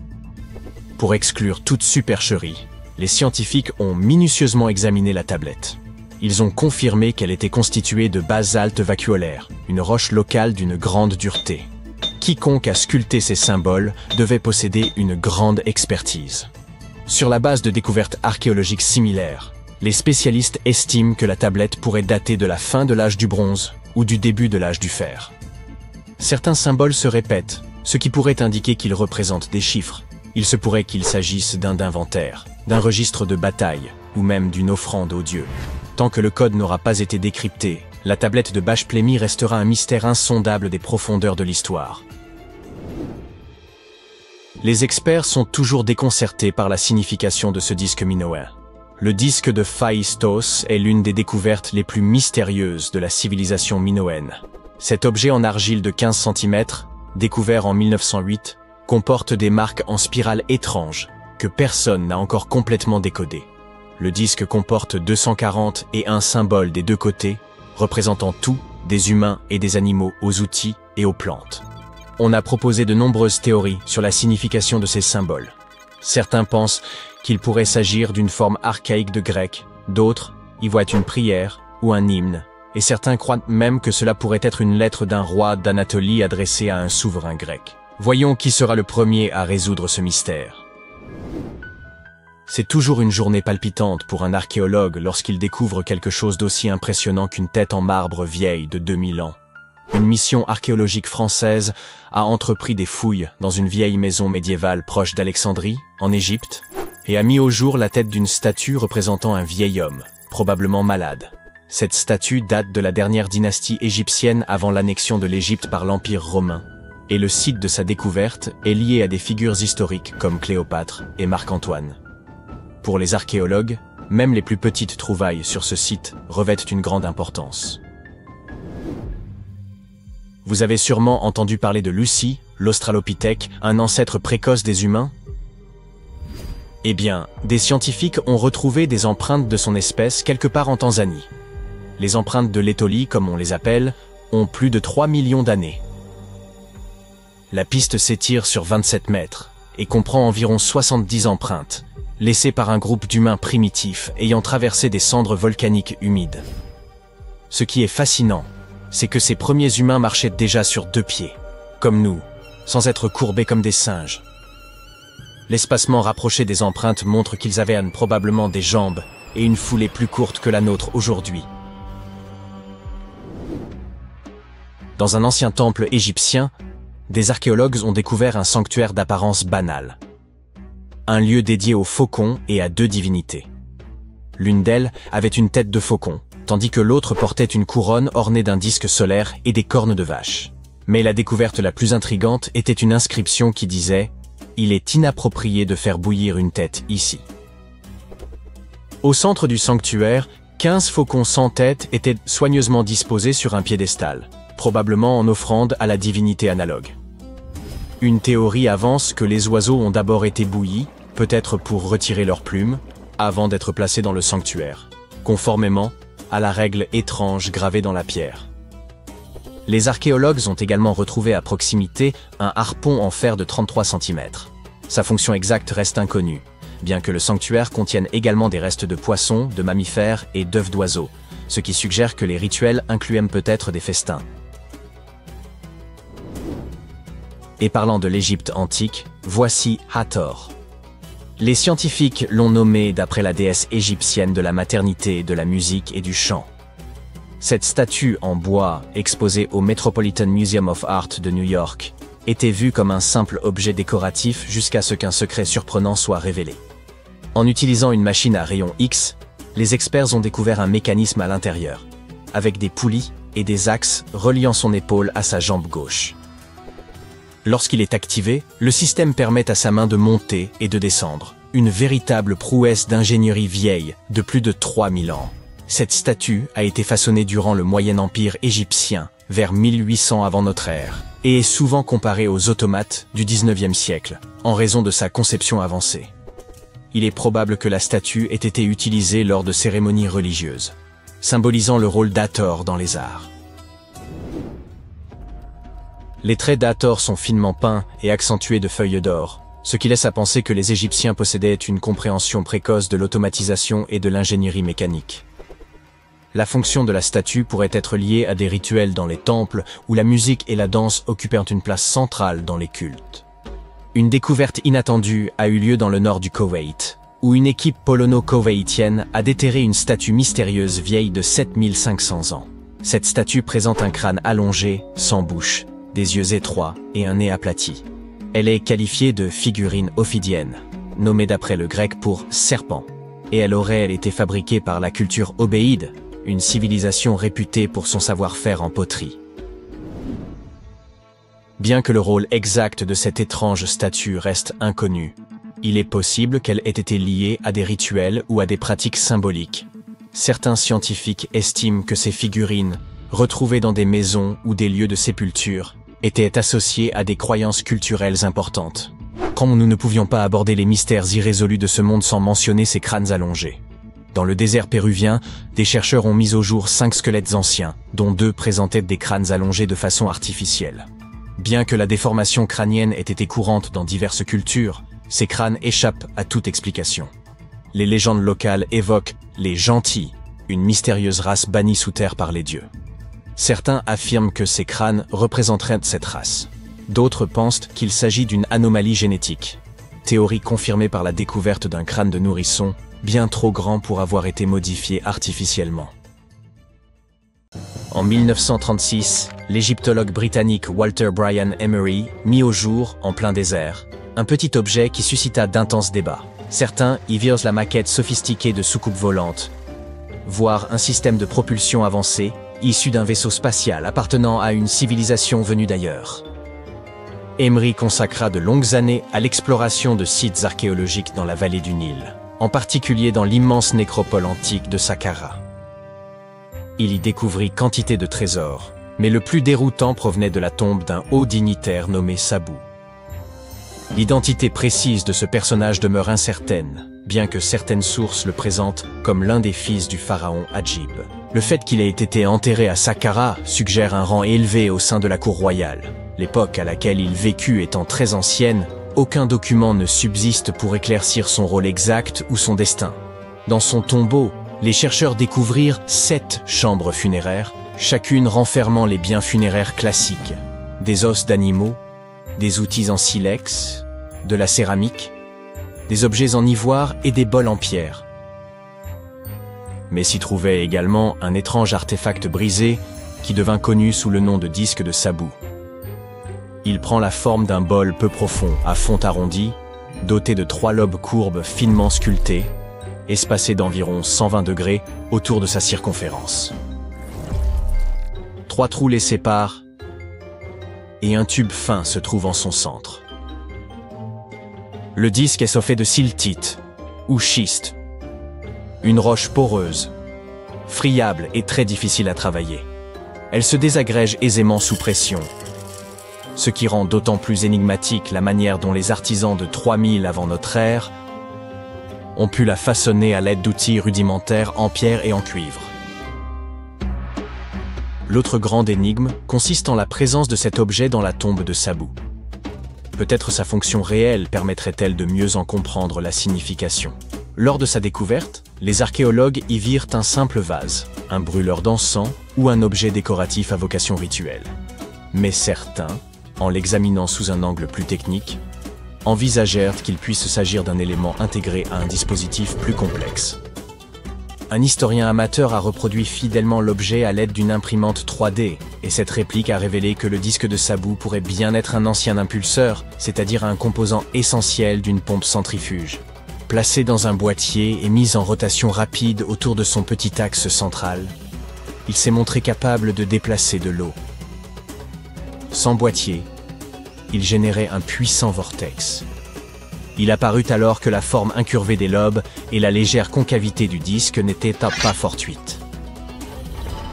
Pour exclure toute supercherie, les scientifiques ont minutieusement examiné la tablette. Ils ont confirmé qu'elle était constituée de basalte vacuolaire, une roche locale d'une grande dureté. Quiconque a sculpté ces symboles devait posséder une grande expertise. Sur la base de découvertes archéologiques similaires, les spécialistes estiment que la tablette pourrait dater de la fin de l'âge du bronze ou du début de l'âge du fer. Certains symboles se répètent, ce qui pourrait indiquer qu'ils représentent des chiffres. Il se pourrait qu'il s'agisse d'un inventaire, d'un registre de bataille ou même d'une offrande aux dieux. Tant que le code n'aura pas été décrypté, la tablette de Bachplémy restera un mystère insondable des profondeurs de l'histoire. Les experts sont toujours déconcertés par la signification de ce disque minoen. Le disque de Phaistos est l'une des découvertes les plus mystérieuses de la civilisation minoenne. Cet objet en argile de 15 cm, découvert en 1908, comporte des marques en spirale étranges que personne n'a encore complètement décodées. Le disque comporte 240 et un symbole des deux côtés, représentant tout, des humains et des animaux aux outils et aux plantes. On a proposé de nombreuses théories sur la signification de ces symboles. Certains pensent qu'il pourrait s'agir d'une forme archaïque de grec, d'autres y voient une prière ou un hymne, et certains croient même que cela pourrait être une lettre d'un roi d'Anatolie adressée à un souverain grec. Voyons qui sera le premier à résoudre ce mystère. C'est toujours une journée palpitante pour un archéologue lorsqu'il découvre quelque chose d'aussi impressionnant qu'une tête en marbre vieille de 2000 ans. Une mission archéologique française a entrepris des fouilles dans une vieille maison médiévale proche d'Alexandrie, en Égypte, et a mis au jour la tête d'une statue représentant un vieil homme, probablement malade. Cette statue date de la dernière dynastie égyptienne avant l'annexion de l'Égypte par l'Empire romain, et le site de sa découverte est lié à des figures historiques comme Cléopâtre et Marc-Antoine. Pour les archéologues, même les plus petites trouvailles sur ce site revêtent une grande importance. Vous avez sûrement entendu parler de Lucie, l'Australopithèque, un ancêtre précoce des humains? Eh bien, des scientifiques ont retrouvé des empreintes de son espèce quelque part en Tanzanie. Les empreintes de l'étolie, comme on les appelle, ont plus de 3 millions d'années. La piste s'étire sur 27 mètres et comprend environ 70 empreintes, laissées par un groupe d'humains primitifs ayant traversé des cendres volcaniques humides. Ce qui est fascinant, c'est que ces premiers humains marchaient déjà sur 2 pieds, comme nous, sans être courbés comme des singes. L'espacement rapproché des empreintes montre qu'ils avaient probablement des jambes et une foulée plus courte que la nôtre aujourd'hui. Dans un ancien temple égyptien, des archéologues ont découvert un sanctuaire d'apparence banale. Un lieu dédié aux faucons et à 2 divinités. L'une d'elles avait une tête de faucon, tandis que l'autre portait une couronne ornée d'un disque solaire et des cornes de vache. Mais la découverte la plus intrigante était une inscription qui disait « Il est inapproprié de faire bouillir une tête ici ». Au centre du sanctuaire, 15 faucons sans tête étaient soigneusement disposés sur un piédestal, probablement en offrande à la divinité analogue. Une théorie avance que les oiseaux ont d'abord été bouillis, peut-être pour retirer leurs plumes, avant d'être placés dans le sanctuaire, conformément à la règle étrange gravée dans la pierre. Les archéologues ont également retrouvé à proximité un harpon en fer de 33 cm. Sa fonction exacte reste inconnue, bien que le sanctuaire contienne également des restes de poissons, de mammifères et d'œufs d'oiseaux, ce qui suggère que les rituels incluaient peut-être des festins. Et parlant de l'Égypte antique, voici Hathor. Les scientifiques l'ont nommé d'après la déesse égyptienne de la maternité, de la musique et du chant. Cette statue en bois, exposée au Metropolitan Museum of Art de New York, était vue comme un simple objet décoratif jusqu'à ce qu'un secret surprenant soit révélé. En utilisant une machine à rayon X, les experts ont découvert un mécanisme à l'intérieur, avec des poulies et des axes reliant son épaule à sa jambe gauche. Lorsqu'il est activé, le système permet à sa main de monter et de descendre. Une véritable prouesse d'ingénierie vieille de plus de 3000 ans. Cette statue a été façonnée durant le Moyen Empire égyptien, vers 1800 avant notre ère, et est souvent comparée aux automates du 19e siècle, en raison de sa conception avancée. Il est probable que la statue ait été utilisée lors de cérémonies religieuses, symbolisant le rôle d'Hathor dans les arts. Les traits d'Hathor sont finement peints et accentués de feuilles d'or, ce qui laisse à penser que les Égyptiens possédaient une compréhension précoce de l'automatisation et de l'ingénierie mécanique. La fonction de la statue pourrait être liée à des rituels dans les temples où la musique et la danse occupèrent une place centrale dans les cultes. Une découverte inattendue a eu lieu dans le nord du Koweït, où une équipe polono-koweïtienne a déterré une statue mystérieuse vieille de 7500 ans. Cette statue présente un crâne allongé, sans bouche, des yeux étroits et un nez aplati. Elle est qualifiée de figurine ophidienne, nommée d'après le grec pour serpent, et elle aurait été fabriquée par la culture obéide, une civilisation réputée pour son savoir-faire en poterie. Bien que le rôle exact de cette étrange statue reste inconnu, Il est possible qu'elle ait été liée à des rituels ou à des pratiques symboliques. Certains scientifiques estiment que ces figurines, retrouvées dans des maisons ou des lieux de sépulture, étaient associées à des croyances culturelles importantes. Comme nous ne pouvions pas aborder les mystères irrésolus de ce monde sans mentionner ces crânes allongés. Dans le désert péruvien, des chercheurs ont mis au jour 5 squelettes anciens, dont 2 présentaient des crânes allongés de façon artificielle. Bien que la déformation crânienne ait été courante dans diverses cultures, ces crânes échappent à toute explication. Les légendes locales évoquent les gentils, une mystérieuse race bannie sous terre par les dieux. Certains affirment que ces crânes représenteraient cette race. D'autres pensent qu'il s'agit d'une anomalie génétique. Théorie confirmée par la découverte d'un crâne de nourrisson, bien trop grand pour avoir été modifié artificiellement. En 1936, l'égyptologue britannique Walter Brian Emery mit au jour, en plein désert, un petit objet qui suscita d'intenses débats. Certains y virent la maquette sophistiquée de soucoupes volantes, voire un système de propulsion avancé, issu d'un vaisseau spatial appartenant à une civilisation venue d'ailleurs. Emery consacra de longues années à l'exploration de sites archéologiques dans la vallée du Nil, en particulier dans l'immense nécropole antique de Saqqara. Il y découvrit quantité de trésors, mais le plus déroutant provenait de la tombe d'un haut dignitaire nommé Sabou. L'identité précise de ce personnage demeure incertaine, bien que certaines sources le présentent comme l'un des fils du pharaon Hadjib. Le fait qu'il ait été enterré à Saqqara suggère un rang élevé au sein de la cour royale. L'époque à laquelle il vécut étant très ancienne, aucun document ne subsiste pour éclaircir son rôle exact ou son destin. Dans son tombeau, les chercheurs découvrirent 7 chambres funéraires, chacune renfermant les biens funéraires classiques, des os d'animaux, des outils en silex, de la céramique, des objets en ivoire et des bols en pierre. Mais s'y trouvait également un étrange artefact brisé qui devint connu sous le nom de disque de Sabou. Il prend la forme d'un bol peu profond, à fond arrondi, doté de 3 lobes courbes finement sculptés, espacés d'environ 120 degrés autour de sa circonférence. 3 trous les séparent et un tube fin se trouve en son centre. Le disque est fait de siltite, ou schiste, une roche poreuse, friable et très difficile à travailler. Elle se désagrège aisément sous pression, ce qui rend d'autant plus énigmatique la manière dont les artisans de 3000 avant notre ère ont pu la façonner à l'aide d'outils rudimentaires en pierre et en cuivre. L'autre grande énigme consiste en la présence de cet objet dans la tombe de Sabou. Peut-être sa fonction réelle permettrait-elle de mieux en comprendre la signification. Lors de sa découverte, les archéologues y virent un simple vase, un brûleur d'encens ou un objet décoratif à vocation rituelle. Mais certains, en l'examinant sous un angle plus technique, envisagèrent qu'il puisse s'agir d'un élément intégré à un dispositif plus complexe. Un historien amateur a reproduit fidèlement l'objet à l'aide d'une imprimante 3D, et cette réplique a révélé que le disque de Sabou pourrait bien être un ancien impulseur, c'est-à-dire un composant essentiel d'une pompe centrifuge. Placé dans un boîtier et mis en rotation rapide autour de son petit axe central, il s'est montré capable de déplacer de l'eau. Sans boîtier, il générait un puissant vortex. Il apparut alors que la forme incurvée des lobes et la légère concavité du disque n'étaient pas fortuites.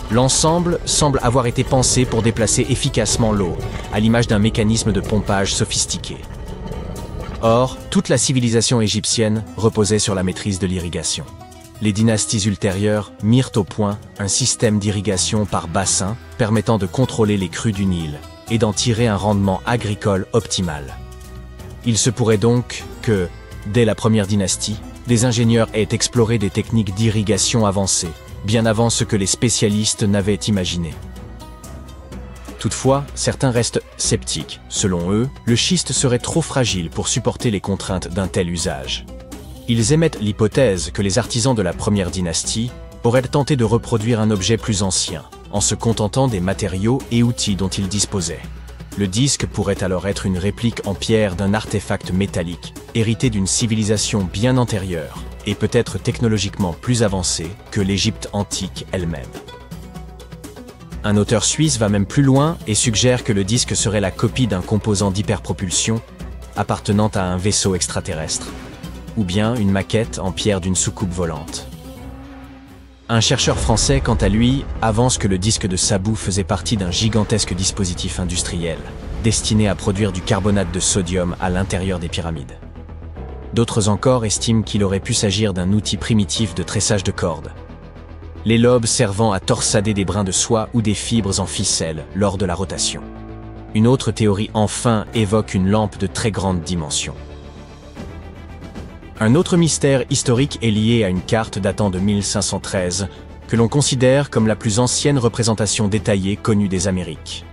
L'ensemble semble avoir été pensé pour déplacer efficacement l'eau, à l'image d'un mécanisme de pompage sophistiqué. Or, toute la civilisation égyptienne reposait sur la maîtrise de l'irrigation. Les dynasties ultérieures mirent au point un système d'irrigation par bassin permettant de contrôler les crues du Nil et d'en tirer un rendement agricole optimal. Il se pourrait donc que, dès la première dynastie, des ingénieurs aient exploré des techniques d'irrigation avancées, bien avant ce que les spécialistes n'avaient imaginé. Toutefois, certains restent sceptiques. Selon eux, le schiste serait trop fragile pour supporter les contraintes d'un tel usage. Ils émettent l'hypothèse que les artisans de la première dynastie auraient tenté de reproduire un objet plus ancien, en se contentant des matériaux et outils dont ils disposaient. Le disque pourrait alors être une réplique en pierre d'un artefact métallique, hérité d'une civilisation bien antérieure, et peut-être technologiquement plus avancée que l'Égypte antique elle-même. Un auteur suisse va même plus loin et suggère que le disque serait la copie d'un composant d'hyperpropulsion appartenant à un vaisseau extraterrestre. ou bien une maquette en pierre d'une soucoupe volante. Un chercheur français, quant à lui, avance que le disque de Sabu faisait partie d'un gigantesque dispositif industriel, destiné à produire du carbonate de sodium à l'intérieur des pyramides. D'autres encore estiment qu'il aurait pu s'agir d'un outil primitif de tressage de cordes, les lobes servant à torsader des brins de soie ou des fibres en ficelle lors de la rotation. Une autre théorie enfin évoque une lampe de très grande dimension. Un autre mystère historique est lié à une carte datant de 1513, que l'on considère comme la plus ancienne représentation détaillée connue des Amériques.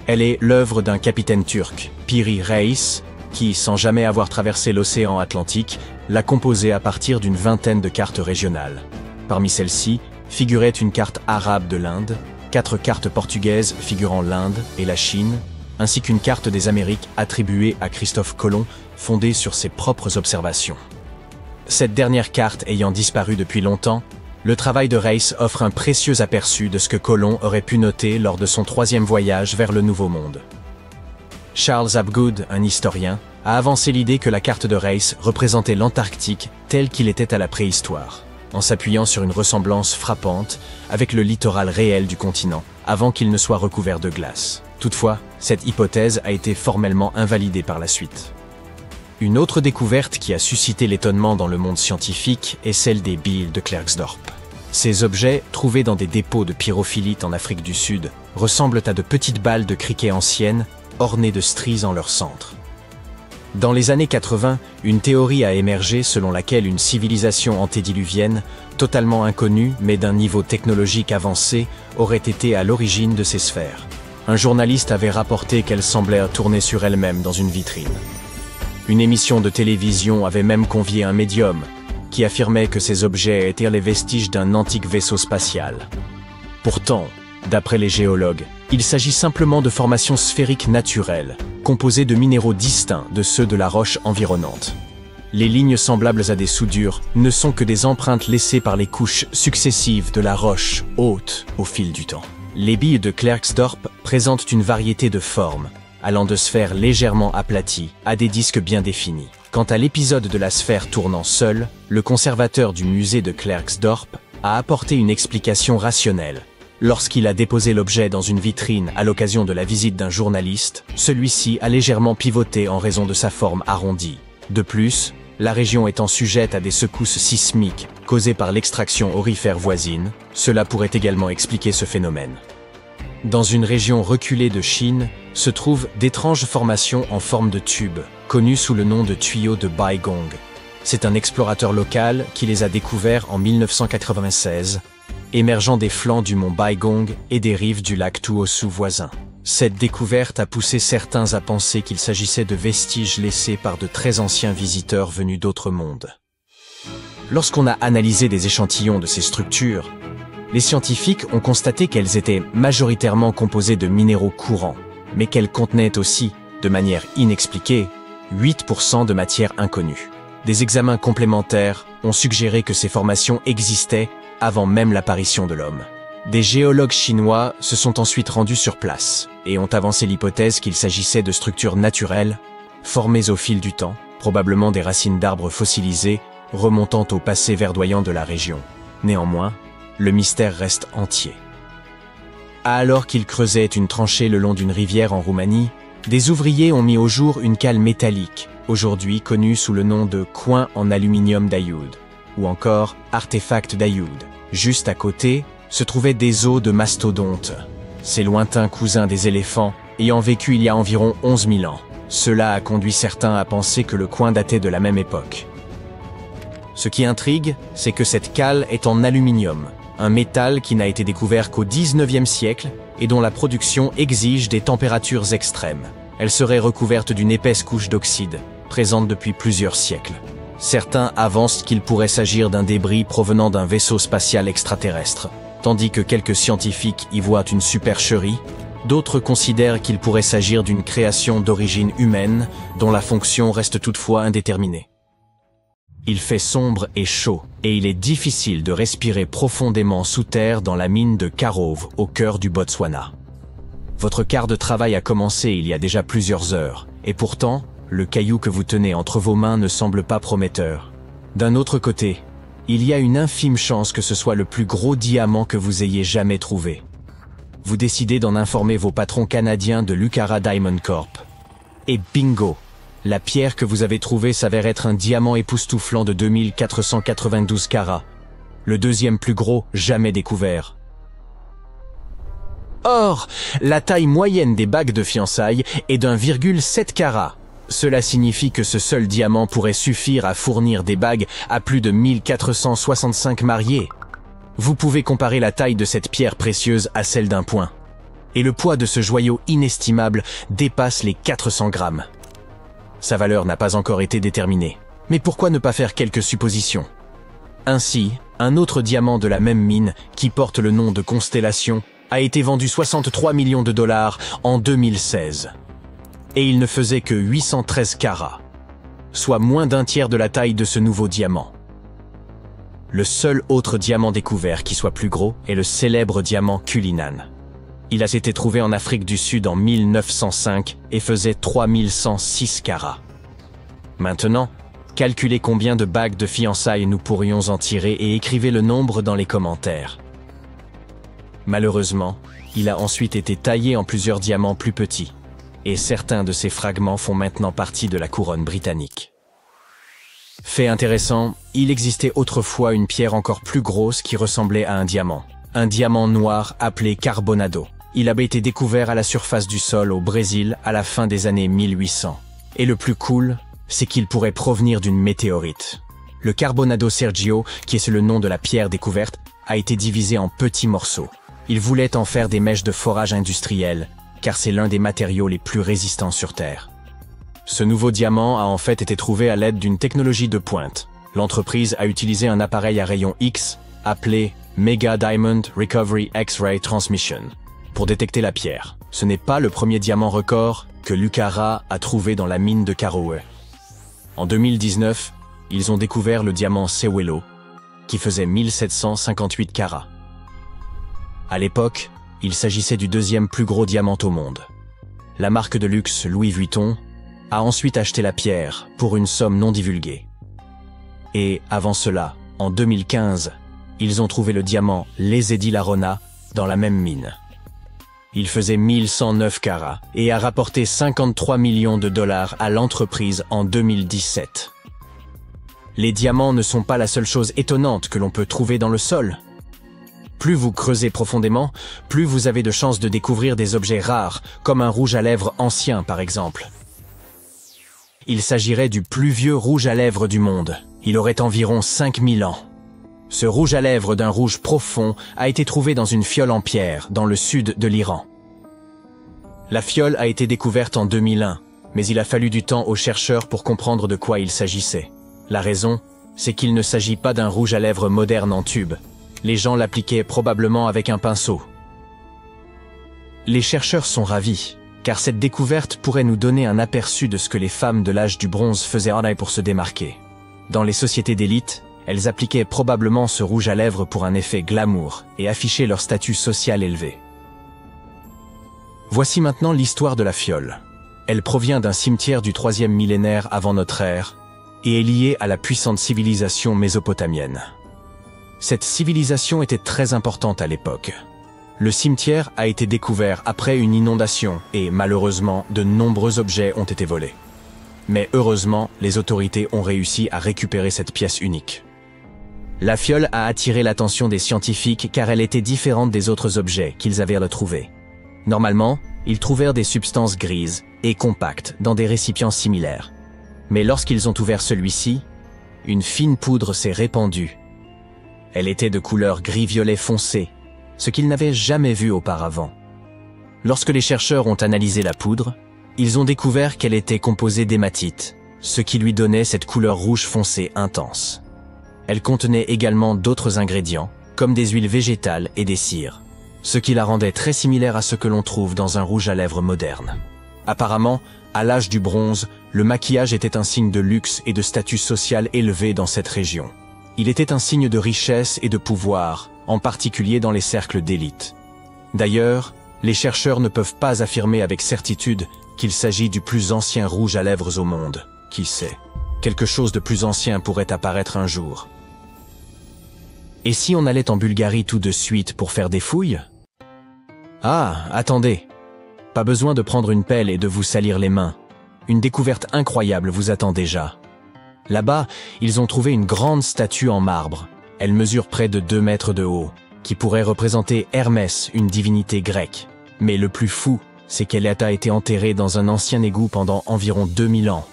Elle est l'œuvre d'un capitaine turc, Piri Reis, qui, sans jamais avoir traversé l'océan Atlantique, l'a composée à partir d'une vingtaine de cartes régionales. Parmi celles-ci, figurait une carte arabe de l'Inde, 4 cartes portugaises figurant l'Inde et la Chine, ainsi qu'une carte des Amériques attribuée à Christophe Colomb, fondée sur ses propres observations. Cette dernière carte ayant disparu depuis longtemps, le travail de Reis offre un précieux aperçu de ce que Colomb aurait pu noter lors de son 3e voyage vers le Nouveau Monde. Charles Hapgood, un historien, a avancé l'idée que la carte de Reis représentait l'Antarctique tel qu'il était à la préhistoire, en s'appuyant sur une ressemblance frappante avec le littoral réel du continent, avant qu'il ne soit recouvert de glace. Toutefois, cette hypothèse a été formellement invalidée par la suite. Une autre découverte qui a suscité l'étonnement dans le monde scientifique est celle des billes de Klerksdorp. Ces objets, trouvés dans des dépôts de pyrophilite en Afrique du Sud, ressemblent à de petites balles de criquet anciennes, ornées de stries en leur centre. Dans les années 80, une théorie a émergé selon laquelle une civilisation antédiluvienne, totalement inconnue mais d'un niveau technologique avancé, aurait été à l'origine de ces sphères. Un journaliste avait rapporté qu'elles semblaient tourner sur elles-mêmes dans une vitrine. Une émission de télévision avait même convié un médium, qui affirmait que ces objets étaient les vestiges d'un antique vaisseau spatial. Pourtant, d'après les géologues, il s'agit simplement de formations sphériques naturelles, composées de minéraux distincts de ceux de la roche environnante. Les lignes semblables à des soudures ne sont que des empreintes laissées par les couches successives de la roche haute au fil du temps. Les billes de Klerksdorp présentent une variété de formes, allant de sphères légèrement aplaties à des disques bien définis. Quant à l'épisode de la sphère tournant seule, le conservateur du musée de Klerksdorp a apporté une explication rationnelle. Lorsqu'il a déposé l'objet dans une vitrine à l'occasion de la visite d'un journaliste, celui-ci a légèrement pivoté en raison de sa forme arrondie. De plus, la région étant sujette à des secousses sismiques causées par l'extraction aurifère voisine, cela pourrait également expliquer ce phénomène. Dans une région reculée de Chine, se trouvent d'étranges formations en forme de tube, connues sous le nom de tuyaux de Baigong. C'est un explorateur local qui les a découverts en 1996, émergeant des flancs du mont Baigong et des rives du lac Tuosu voisin. Cette découverte a poussé certains à penser qu'il s'agissait de vestiges laissés par de très anciens visiteurs venus d'autres mondes. Lorsqu'on a analysé des échantillons de ces structures, les scientifiques ont constaté qu'elles étaient majoritairement composées de minéraux courants, mais qu'elles contenaient aussi, de manière inexpliquée, 8% de matière inconnue. Des examens complémentaires ont suggéré que ces formations existaient avant même l'apparition de l'homme. Des géologues chinois se sont ensuite rendus sur place et ont avancé l'hypothèse qu'il s'agissait de structures naturelles, formées au fil du temps, probablement des racines d'arbres fossilisés remontant au passé verdoyant de la région. Néanmoins, le mystère reste entier. Alors qu'ils creusaient une tranchée le long d'une rivière en Roumanie, des ouvriers ont mis au jour une cale métallique, aujourd'hui connue sous le nom de coin en aluminium d'Ayoud, ou encore artefact d'Ayoud. Juste à côté, se trouvaient des os de mastodontes, ces lointains cousins des éléphants ayant vécu il y a environ 11 000 ans. Cela a conduit certains à penser que le coin datait de la même époque. Ce qui intrigue, c'est que cette cale est en aluminium, un métal qui n'a été découvert qu'au XIXe siècle et dont la production exige des températures extrêmes. Elle serait recouverte d'une épaisse couche d'oxyde, présente depuis plusieurs siècles. Certains avancent qu'il pourrait s'agir d'un débris provenant d'un vaisseau spatial extraterrestre, tandis que quelques scientifiques y voient une supercherie. D'autres considèrent qu'il pourrait s'agir d'une création d'origine humaine, dont la fonction reste toutefois indéterminée. Il fait sombre et chaud, et il est difficile de respirer profondément sous terre dans la mine de Karove, au cœur du Botswana. Votre quart de travail a commencé il y a déjà plusieurs heures, et pourtant, le caillou que vous tenez entre vos mains ne semble pas prometteur. D'un autre côté, il y a une infime chance que ce soit le plus gros diamant que vous ayez jamais trouvé. Vous décidez d'en informer vos patrons canadiens de Lucara Diamond Corp. Et bingo! La pierre que vous avez trouvée s'avère être un diamant époustouflant de 2492 carats, le deuxième plus gros jamais découvert. Or, la taille moyenne des bagues de fiançailles est d'1,7 carat. Cela signifie que ce seul diamant pourrait suffire à fournir des bagues à plus de 1465 mariés. Vous pouvez comparer la taille de cette pierre précieuse à celle d'un poing. Et le poids de ce joyau inestimable dépasse les 400 grammes. Sa valeur n'a pas encore été déterminée. Mais pourquoi ne pas faire quelques suppositions? Ainsi, un autre diamant de la même mine, qui porte le nom de Constellation, a été vendu 63 millions de dollars en 2016. Et il ne faisait que 813 carats, soit moins d'un tiers de la taille de ce nouveau diamant. Le seul autre diamant découvert qui soit plus gros est le célèbre diamant Cullinan. Il a été trouvé en Afrique du Sud en 1905 et faisait 3106 carats. Maintenant, calculez combien de bagues de fiançailles nous pourrions en tirer et écrivez le nombre dans les commentaires. Malheureusement, il a ensuite été taillé en plusieurs diamants plus petits, et certains de ces fragments font maintenant partie de la couronne britannique. Fait intéressant, il existait autrefois une pierre encore plus grosse qui ressemblait à un diamant noir appelé Carbonado. Il avait été découvert à la surface du sol au Brésil à la fin des années 1800. Et le plus cool, c'est qu'il pourrait provenir d'une météorite. Le Carbonado Sergio, qui est le nom de la pierre découverte, a été divisé en petits morceaux. Il voulait en faire des mèches de forage industrielles, car c'est l'un des matériaux les plus résistants sur Terre. Ce nouveau diamant a en fait été trouvé à l'aide d'une technologie de pointe. L'entreprise a utilisé un appareil à rayon X appelé Mega Diamond Recovery X-Ray Transmission pour détecter la pierre. Ce n'est pas le premier diamant record que Lucara a trouvé dans la mine de Karowe. En 2019, ils ont découvert le diamant Sewelo, qui faisait 1758 carats. À l'époque, il s'agissait du deuxième plus gros diamant au monde. La marque de luxe Louis Vuitton a ensuite acheté la pierre pour une somme non divulguée. Et avant cela, en 2015, ils ont trouvé le diamant Lesedi Larona dans la même mine. Il faisait 1109 carats et a rapporté 53 millions de dollars à l'entreprise en 2017. Les diamants ne sont pas la seule chose étonnante que l'on peut trouver dans le sol. Plus vous creusez profondément, plus vous avez de chances de découvrir des objets rares, comme un rouge à lèvres ancien par exemple. Il s'agirait du plus vieux rouge à lèvres du monde. Il aurait environ 5000 ans. Ce rouge à lèvres d'un rouge profond a été trouvé dans une fiole en pierre, dans le sud de l'Iran. La fiole a été découverte en 2001, mais il a fallu du temps aux chercheurs pour comprendre de quoi il s'agissait. La raison, c'est qu'il ne s'agit pas d'un rouge à lèvres moderne en tube. Les gens l'appliquaient probablement avec un pinceau. Les chercheurs sont ravis, car cette découverte pourrait nous donner un aperçu de ce que les femmes de l'âge du bronze faisaient pour se démarquer. Dans les sociétés d'élite, elles appliquaient probablement ce rouge à lèvres pour un effet glamour et afficher leur statut social élevé. Voici maintenant l'histoire de la fiole. Elle provient d'un cimetière du 3e millénaire avant notre ère et est liée à la puissante civilisation mésopotamienne. Cette civilisation était très importante à l'époque. Le cimetière a été découvert après une inondation et malheureusement de nombreux objets ont été volés. Mais heureusement, les autorités ont réussi à récupérer cette pièce unique. La fiole a attiré l'attention des scientifiques car elle était différente des autres objets qu'ils avaient retrouvés. Normalement, ils trouvèrent des substances grises et compactes dans des récipients similaires. Mais lorsqu'ils ont ouvert celui-ci, une fine poudre s'est répandue. Elle était de couleur gris-violet foncé, ce qu'ils n'avaient jamais vu auparavant. Lorsque les chercheurs ont analysé la poudre, ils ont découvert qu'elle était composée d'hématite, ce qui lui donnait cette couleur rouge foncé intense. Elle contenait également d'autres ingrédients, comme des huiles végétales et des cires, ce qui la rendait très similaire à ce que l'on trouve dans un rouge à lèvres moderne. Apparemment, à l'âge du bronze, le maquillage était un signe de luxe et de statut social élevé dans cette région. Il était un signe de richesse et de pouvoir, en particulier dans les cercles d'élite. D'ailleurs, les chercheurs ne peuvent pas affirmer avec certitude qu'il s'agit du plus ancien rouge à lèvres au monde. Qui sait? Quelque chose de plus ancien pourrait apparaître un jour. Et si on allait en Bulgarie tout de suite pour faire des fouilles? Ah, attendez. Pas besoin de prendre une pelle et de vous salir les mains. Une découverte incroyable vous attend déjà. Là-bas, ils ont trouvé une grande statue en marbre. Elle mesure près de 2 mètres de haut, qui pourrait représenter Hermès, une divinité grecque. Mais le plus fou, c'est qu'elle a été enterrée dans un ancien égout pendant environ 2000 ans.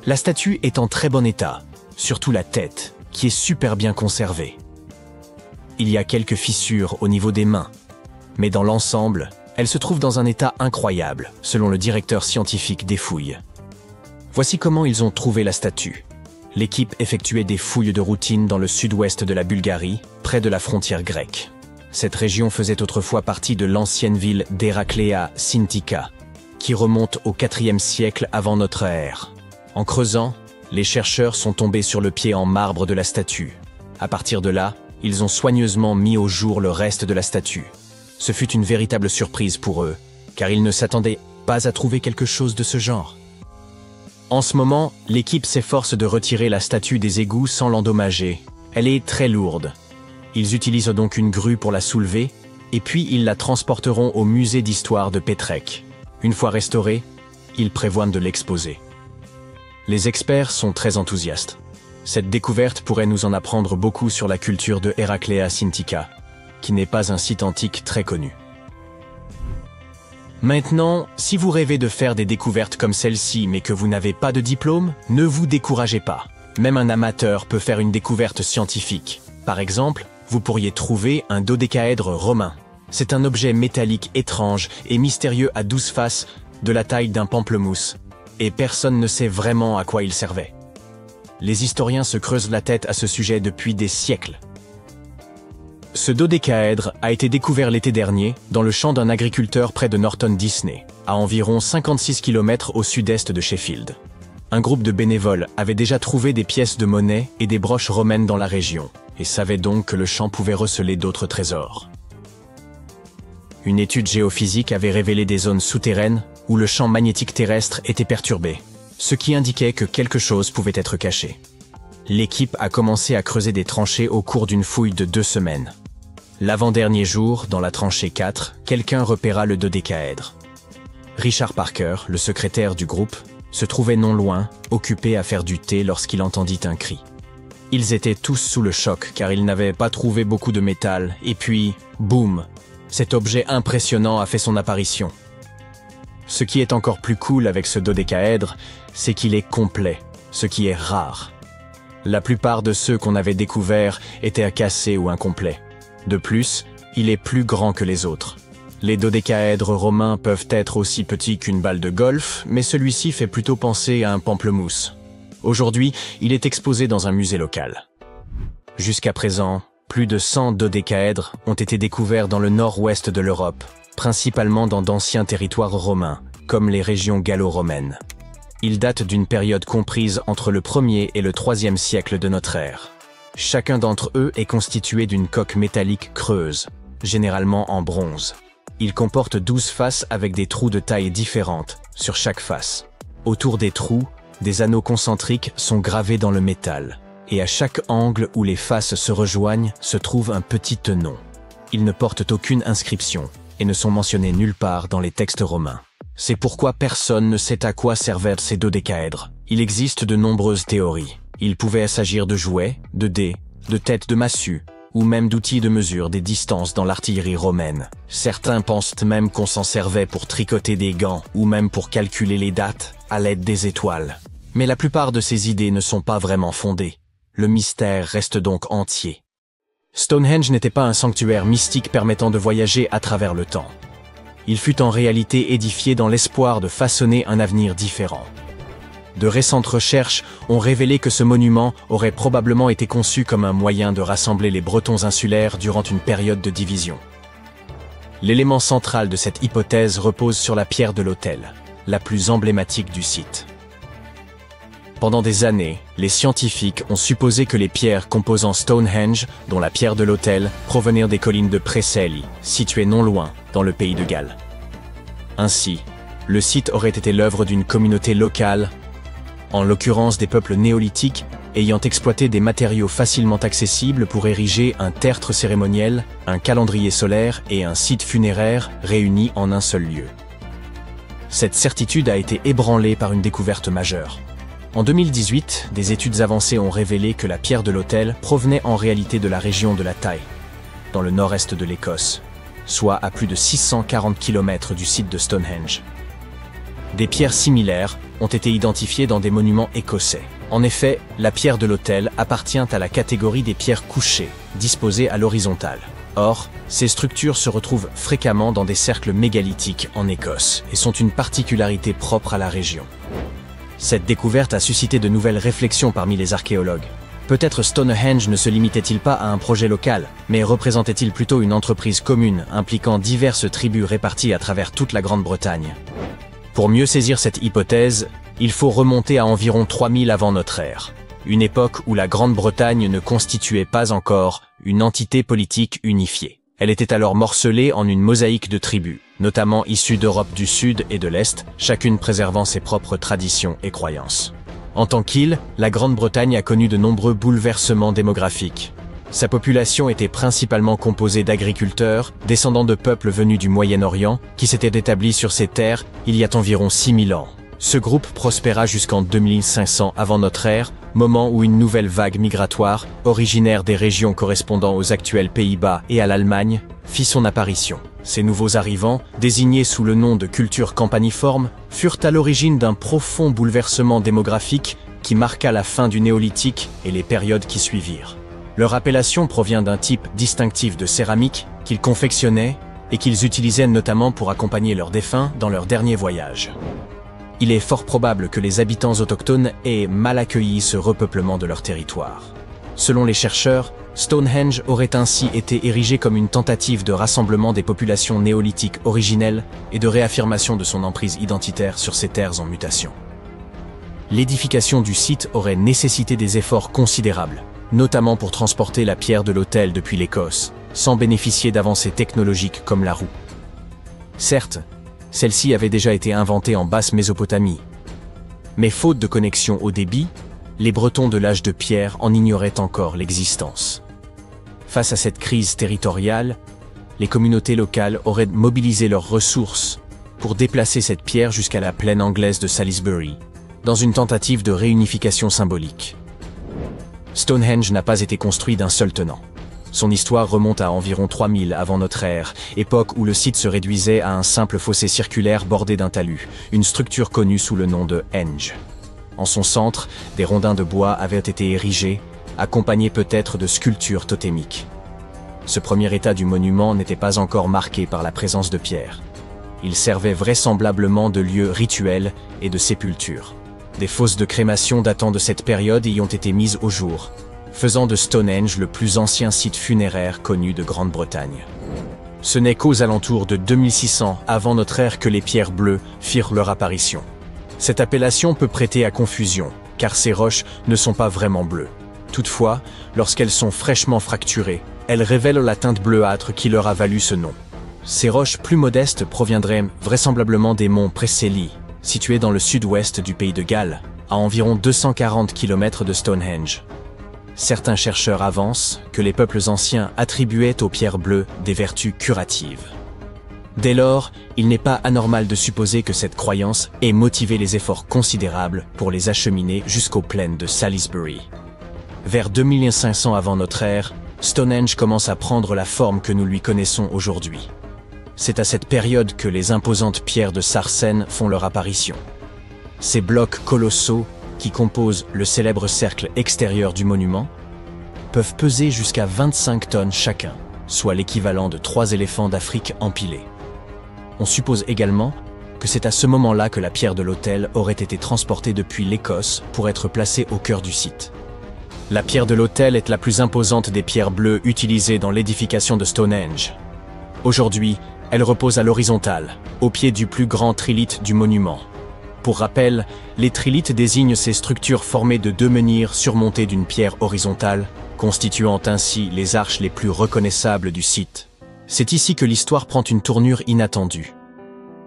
La statue est en très bon état, surtout la tête, qui est super bien conservée. Il y a quelques fissures au niveau des mains, mais dans l'ensemble, elle se trouve dans un état incroyable, selon le directeur scientifique des fouilles. Voici comment ils ont trouvé la statue. L'équipe effectuait des fouilles de routine dans le sud-ouest de la Bulgarie, près de la frontière grecque. Cette région faisait autrefois partie de l'ancienne ville d'Hérakléa Sintika, qui remonte au IVe siècle avant notre ère. En creusant, les chercheurs sont tombés sur le pied en marbre de la statue. À partir de là, ils ont soigneusement mis au jour le reste de la statue. Ce fut une véritable surprise pour eux, car ils ne s'attendaient pas à trouver quelque chose de ce genre. En ce moment, l'équipe s'efforce de retirer la statue des égouts sans l'endommager. Elle est très lourde. Ils utilisent donc une grue pour la soulever, et puis ils la transporteront au musée d'histoire de Pétrec. Une fois restaurée, ils prévoient de l'exposer. Les experts sont très enthousiastes. Cette découverte pourrait nous en apprendre beaucoup sur la culture de Hérakléa Sintika, qui n'est pas un site antique très connu. Maintenant, si vous rêvez de faire des découvertes comme celle-ci mais que vous n'avez pas de diplôme, ne vous découragez pas. Même un amateur peut faire une découverte scientifique. Par exemple, vous pourriez trouver un dodécaèdre romain. C'est un objet métallique étrange et mystérieux à 12 faces, de la taille d'un pamplemousse, et personne ne sait vraiment à quoi il servait. Les historiens se creusent la tête à ce sujet depuis des siècles. Ce dodécaèdre a été découvert l'été dernier dans le champ d'un agriculteur près de Norton Disney, à environ 56 km au sud-est de Sheffield. Un groupe de bénévoles avait déjà trouvé des pièces de monnaie et des broches romaines dans la région, et savait donc que le champ pouvait receler d'autres trésors. Une étude géophysique avait révélé des zones souterraines où le champ magnétique terrestre était perturbé, ce qui indiquait que quelque chose pouvait être caché. L'équipe a commencé à creuser des tranchées au cours d'une fouille de 2 semaines. L'avant-dernier jour, dans la tranchée 4, quelqu'un repéra le dodécaèdre. Richard Parker, le secrétaire du groupe, se trouvait non loin, occupé à faire du thé lorsqu'il entendit un cri. Ils étaient tous sous le choc car ils n'avaient pas trouvé beaucoup de métal, et puis, boum, cet objet impressionnant a fait son apparition. Ce qui est encore plus cool avec ce dodécaèdre, c'est qu'il est complet, ce qui est rare. La plupart de ceux qu'on avait découverts étaient cassés ou incomplets. De plus, il est plus grand que les autres. Les dodécaèdres romains peuvent être aussi petits qu'une balle de golf, mais celui-ci fait plutôt penser à un pamplemousse. Aujourd'hui, il est exposé dans un musée local. Jusqu'à présent, plus de 100 dodécaèdres ont été découverts dans le nord-ouest de l'Europe, principalement dans d'anciens territoires romains, comme les régions gallo-romaines. Ils datent d'une période comprise entre le 1er et le 3e siècle de notre ère. Chacun d'entre eux est constitué d'une coque métallique creuse, généralement en bronze. Il comporte 12 faces avec des trous de taille différentes sur chaque face. Autour des trous, des anneaux concentriques sont gravés dans le métal, et à chaque angle où les faces se rejoignent se trouve un petit tenon. Ils ne portent aucune inscription et ne sont mentionnés nulle part dans les textes romains. C'est pourquoi personne ne sait à quoi servaient ces dodécaèdres. Il existe de nombreuses théories. Il pouvait s'agir de jouets, de dés, de têtes de massue, ou même d'outils de mesure des distances dans l'artillerie romaine. Certains pensent même qu'on s'en servait pour tricoter des gants, ou même pour calculer les dates à l'aide des étoiles. Mais la plupart de ces idées ne sont pas vraiment fondées. Le mystère reste donc entier. Stonehenge n'était pas un sanctuaire mystique permettant de voyager à travers le temps. Il fut en réalité édifié dans l'espoir de façonner un avenir différent. De récentes recherches ont révélé que ce monument aurait probablement été conçu comme un moyen de rassembler les Bretons insulaires durant une période de division. L'élément central de cette hypothèse repose sur la pierre de l'autel, la plus emblématique du site. Pendant des années, les scientifiques ont supposé que les pierres composant Stonehenge, dont la pierre de l'autel, provenaient des collines de Preseli, situées non loin, dans le pays de Galles. Ainsi, le site aurait été l'œuvre d'une communauté locale, en l'occurrence des peuples néolithiques, ayant exploité des matériaux facilement accessibles pour ériger un tertre cérémoniel, un calendrier solaire et un site funéraire réunis en un seul lieu. Cette certitude a été ébranlée par une découverte majeure. En 2018, des études avancées ont révélé que la pierre de l'autel provenait en réalité de la région de la Tay, dans le nord-est de l'Écosse, soit à plus de 640 km du site de Stonehenge. Des pierres similaires ont été identifiées dans des monuments écossais. En effet, la pierre de l'autel appartient à la catégorie des pierres couchées, disposées à l'horizontale. Or, ces structures se retrouvent fréquemment dans des cercles mégalithiques en Écosse et sont une particularité propre à la région. Cette découverte a suscité de nouvelles réflexions parmi les archéologues. Peut-être Stonehenge ne se limitait-il pas à un projet local, mais représentait-il plutôt une entreprise commune impliquant diverses tribus réparties à travers toute la Grande-Bretagne. Pour mieux saisir cette hypothèse, il faut remonter à environ 3000 avant notre ère, une époque où la Grande-Bretagne ne constituait pas encore une entité politique unifiée. Elle était alors morcelée en une mosaïque de tribus, notamment issues d'Europe du Sud et de l'Est, chacune préservant ses propres traditions et croyances. En tant qu'île, la Grande-Bretagne a connu de nombreux bouleversements démographiques. Sa population était principalement composée d'agriculteurs, descendants de peuples venus du Moyen-Orient, qui s'étaient établis sur ces terres il y a environ 6000 ans. Ce groupe prospéra jusqu'en 2500 avant notre ère, moment où une nouvelle vague migratoire, originaire des régions correspondant aux actuels Pays-Bas et à l'Allemagne, fit son apparition. Ces nouveaux arrivants, désignés sous le nom de culture campaniforme, furent à l'origine d'un profond bouleversement démographique qui marqua la fin du néolithique et les périodes qui suivirent. Leur appellation provient d'un type distinctif de céramique qu'ils confectionnaient et qu'ils utilisaient notamment pour accompagner leurs défunts dans leur dernier voyage. Il est fort probable que les habitants autochtones aient mal accueilli ce repeuplement de leur territoire. Selon les chercheurs, Stonehenge aurait ainsi été érigé comme une tentative de rassemblement des populations néolithiques originelles et de réaffirmation de son emprise identitaire sur ces terres en mutation. L'édification du site aurait nécessité des efforts considérables, notamment pour transporter la pierre de l'autel depuis l'Écosse, sans bénéficier d'avancées technologiques comme la roue. Certes, celle-ci avait déjà été inventée en basse Mésopotamie, mais faute de connexion au débit, les Bretons de l'âge de pierre en ignoraient encore l'existence. Face à cette crise territoriale, les communautés locales auraient mobilisé leurs ressources pour déplacer cette pierre jusqu'à la plaine anglaise de Salisbury, dans une tentative de réunification symbolique. Stonehenge n'a pas été construit d'un seul tenant. Son histoire remonte à environ 3000 avant notre ère, époque où le site se réduisait à un simple fossé circulaire bordé d'un talus, une structure connue sous le nom de henge. En son centre, des rondins de bois avaient été érigés, accompagnés peut-être de sculptures totémiques. Ce premier état du monument n'était pas encore marqué par la présence de pierres. Il servait vraisemblablement de lieu rituel et de sépulture. Des fosses de crémation datant de cette période y ont été mises au jour, faisant de Stonehenge le plus ancien site funéraire connu de Grande-Bretagne. Ce n'est qu'aux alentours de 2600 avant notre ère que les pierres bleues firent leur apparition. Cette appellation peut prêter à confusion, car ces roches ne sont pas vraiment bleues. Toutefois, lorsqu'elles sont fraîchement fracturées, elles révèlent la teinte bleuâtre qui leur a valu ce nom. Ces roches plus modestes proviendraient vraisemblablement des monts Preseli, situés dans le sud-ouest du pays de Galles, à environ 240 km de Stonehenge. Certains chercheurs avancent que les peuples anciens attribuaient aux pierres bleues des vertus curatives. Dès lors, il n'est pas anormal de supposer que cette croyance ait motivé les efforts considérables pour les acheminer jusqu'aux plaines de Salisbury. Vers 2500 avant notre ère, Stonehenge commence à prendre la forme que nous lui connaissons aujourd'hui. C'est à cette période que les imposantes pierres de Sarsen font leur apparition. Ces blocs colossaux, qui composent le célèbre cercle extérieur du monument, peuvent peser jusqu'à 25 tonnes chacun, soit l'équivalent de 3 éléphants d'Afrique empilés. On suppose également que c'est à ce moment-là que la pierre de l'autel aurait été transportée depuis l'Écosse pour être placée au cœur du site. La pierre de l'autel est la plus imposante des pierres bleues utilisées dans l'édification de Stonehenge. Aujourd'hui, elle repose à l'horizontale, au pied du plus grand trilithe du monument. Pour rappel, les trilithes désignent ces structures formées de 2 menhirs surmontés d'une pierre horizontale, constituant ainsi les arches les plus reconnaissables du site. C'est ici que l'histoire prend une tournure inattendue.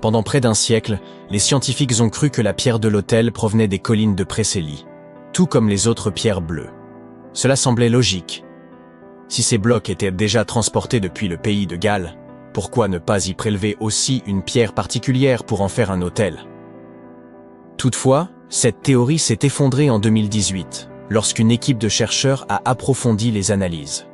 Pendant près d'un siècle, les scientifiques ont cru que la pierre de l'autel provenait des collines de Preseli, tout comme les autres pierres bleues. Cela semblait logique. Si ces blocs étaient déjà transportés depuis le pays de Galles, pourquoi ne pas y prélever aussi une pierre particulière pour en faire un autel? Toutefois, cette théorie s'est effondrée en 2018, lorsqu'une équipe de chercheurs a approfondi les analyses.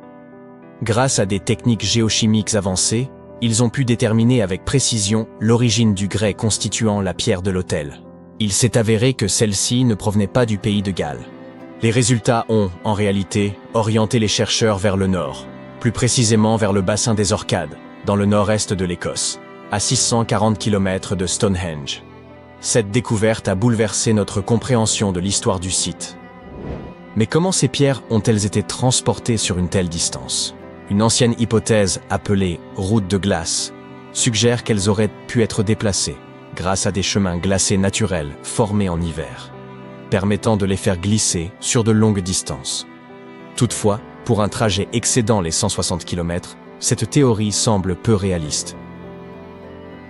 Grâce à des techniques géochimiques avancées, ils ont pu déterminer avec précision l'origine du grès constituant la pierre de l'autel. Il s'est avéré que celle-ci ne provenait pas du pays de Galles. Les résultats ont, en réalité, orienté les chercheurs vers le nord, plus précisément vers le bassin des Orcades, dans le nord-est de l'Écosse, à 640 km de Stonehenge. Cette découverte a bouleversé notre compréhension de l'histoire du site. Mais comment ces pierres ont-elles été transportées sur une telle distance? Une ancienne hypothèse appelée « route de glace » suggère qu'elles auraient pu être déplacées grâce à des chemins glacés naturels formés en hiver, permettant de les faire glisser sur de longues distances. Toutefois, pour un trajet excédant les 160 km, cette théorie semble peu réaliste.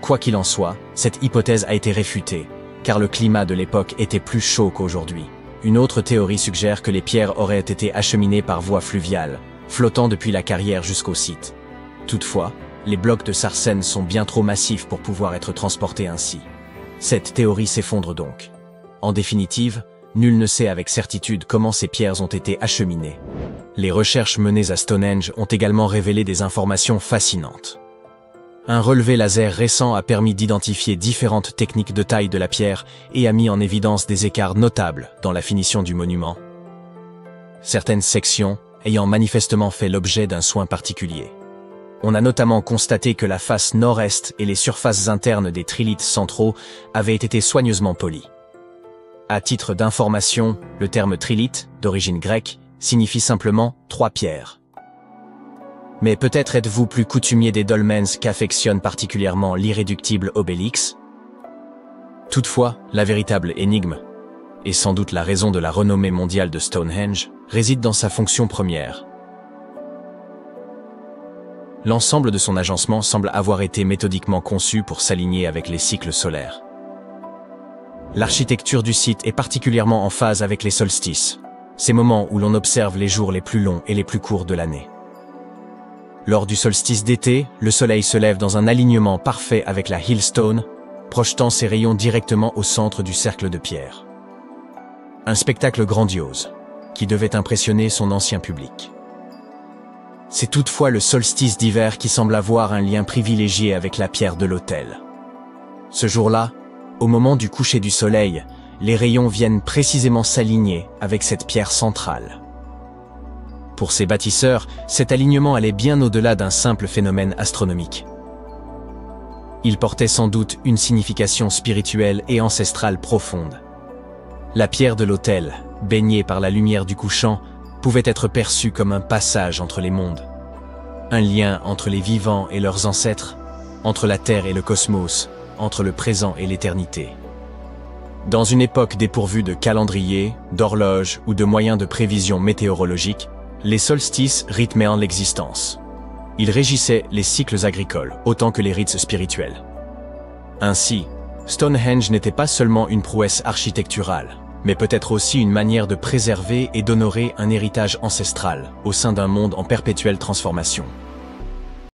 Quoi qu'il en soit, cette hypothèse a été réfutée, car le climat de l'époque était plus chaud qu'aujourd'hui. Une autre théorie suggère que les pierres auraient été acheminées par voie fluviale, flottant depuis la carrière jusqu'au site. Toutefois, les blocs de sarsen sont bien trop massifs pour pouvoir être transportés ainsi. Cette théorie s'effondre donc. En définitive, nul ne sait avec certitude comment ces pierres ont été acheminées. Les recherches menées à Stonehenge ont également révélé des informations fascinantes. Un relevé laser récent a permis d'identifier différentes techniques de taille de la pierre et a mis en évidence des écarts notables dans la finition du monument. Certaines sections ayant manifestement fait l'objet d'un soin particulier. On a notamment constaté que la face nord-est et les surfaces internes des trilithes centraux avaient été soigneusement polies. À titre d'information, le terme trilithe, d'origine grecque, signifie simplement « trois pierres ». Mais peut-être êtes-vous plus coutumier des dolmens qu'affectionne particulièrement l'irréductible Obélix? Toutefois, la véritable énigme, et sans doute la raison de la renommée mondiale de Stonehenge, réside dans sa fonction première. L'ensemble de son agencement semble avoir été méthodiquement conçu pour s'aligner avec les cycles solaires. L'architecture du site est particulièrement en phase avec les solstices, ces moments où l'on observe les jours les plus longs et les plus courts de l'année. Lors du solstice d'été, le soleil se lève dans un alignement parfait avec la Hillstone, projetant ses rayons directement au centre du cercle de pierre. Un spectacle grandiose, qui devait impressionner son ancien public. C'est toutefois le solstice d'hiver qui semble avoir un lien privilégié avec la pierre de l'autel. Ce jour-là, au moment du coucher du soleil, les rayons viennent précisément s'aligner avec cette pierre centrale. Pour ces bâtisseurs, cet alignement allait bien au-delà d'un simple phénomène astronomique. Il portait sans doute une signification spirituelle et ancestrale profonde. La pierre de l'autel, baignée par la lumière du couchant, pouvait être perçue comme un passage entre les mondes. Un lien entre les vivants et leurs ancêtres, entre la Terre et le cosmos, entre le présent et l'éternité. Dans une époque dépourvue de calendrier, d'horloge ou de moyens de prévision météorologique, les solstices rythmaient l'existence. Ils régissaient les cycles agricoles autant que les rites spirituels. Ainsi, Stonehenge n'était pas seulement une prouesse architecturale, mais peut-être aussi une manière de préserver et d'honorer un héritage ancestral au sein d'un monde en perpétuelle transformation.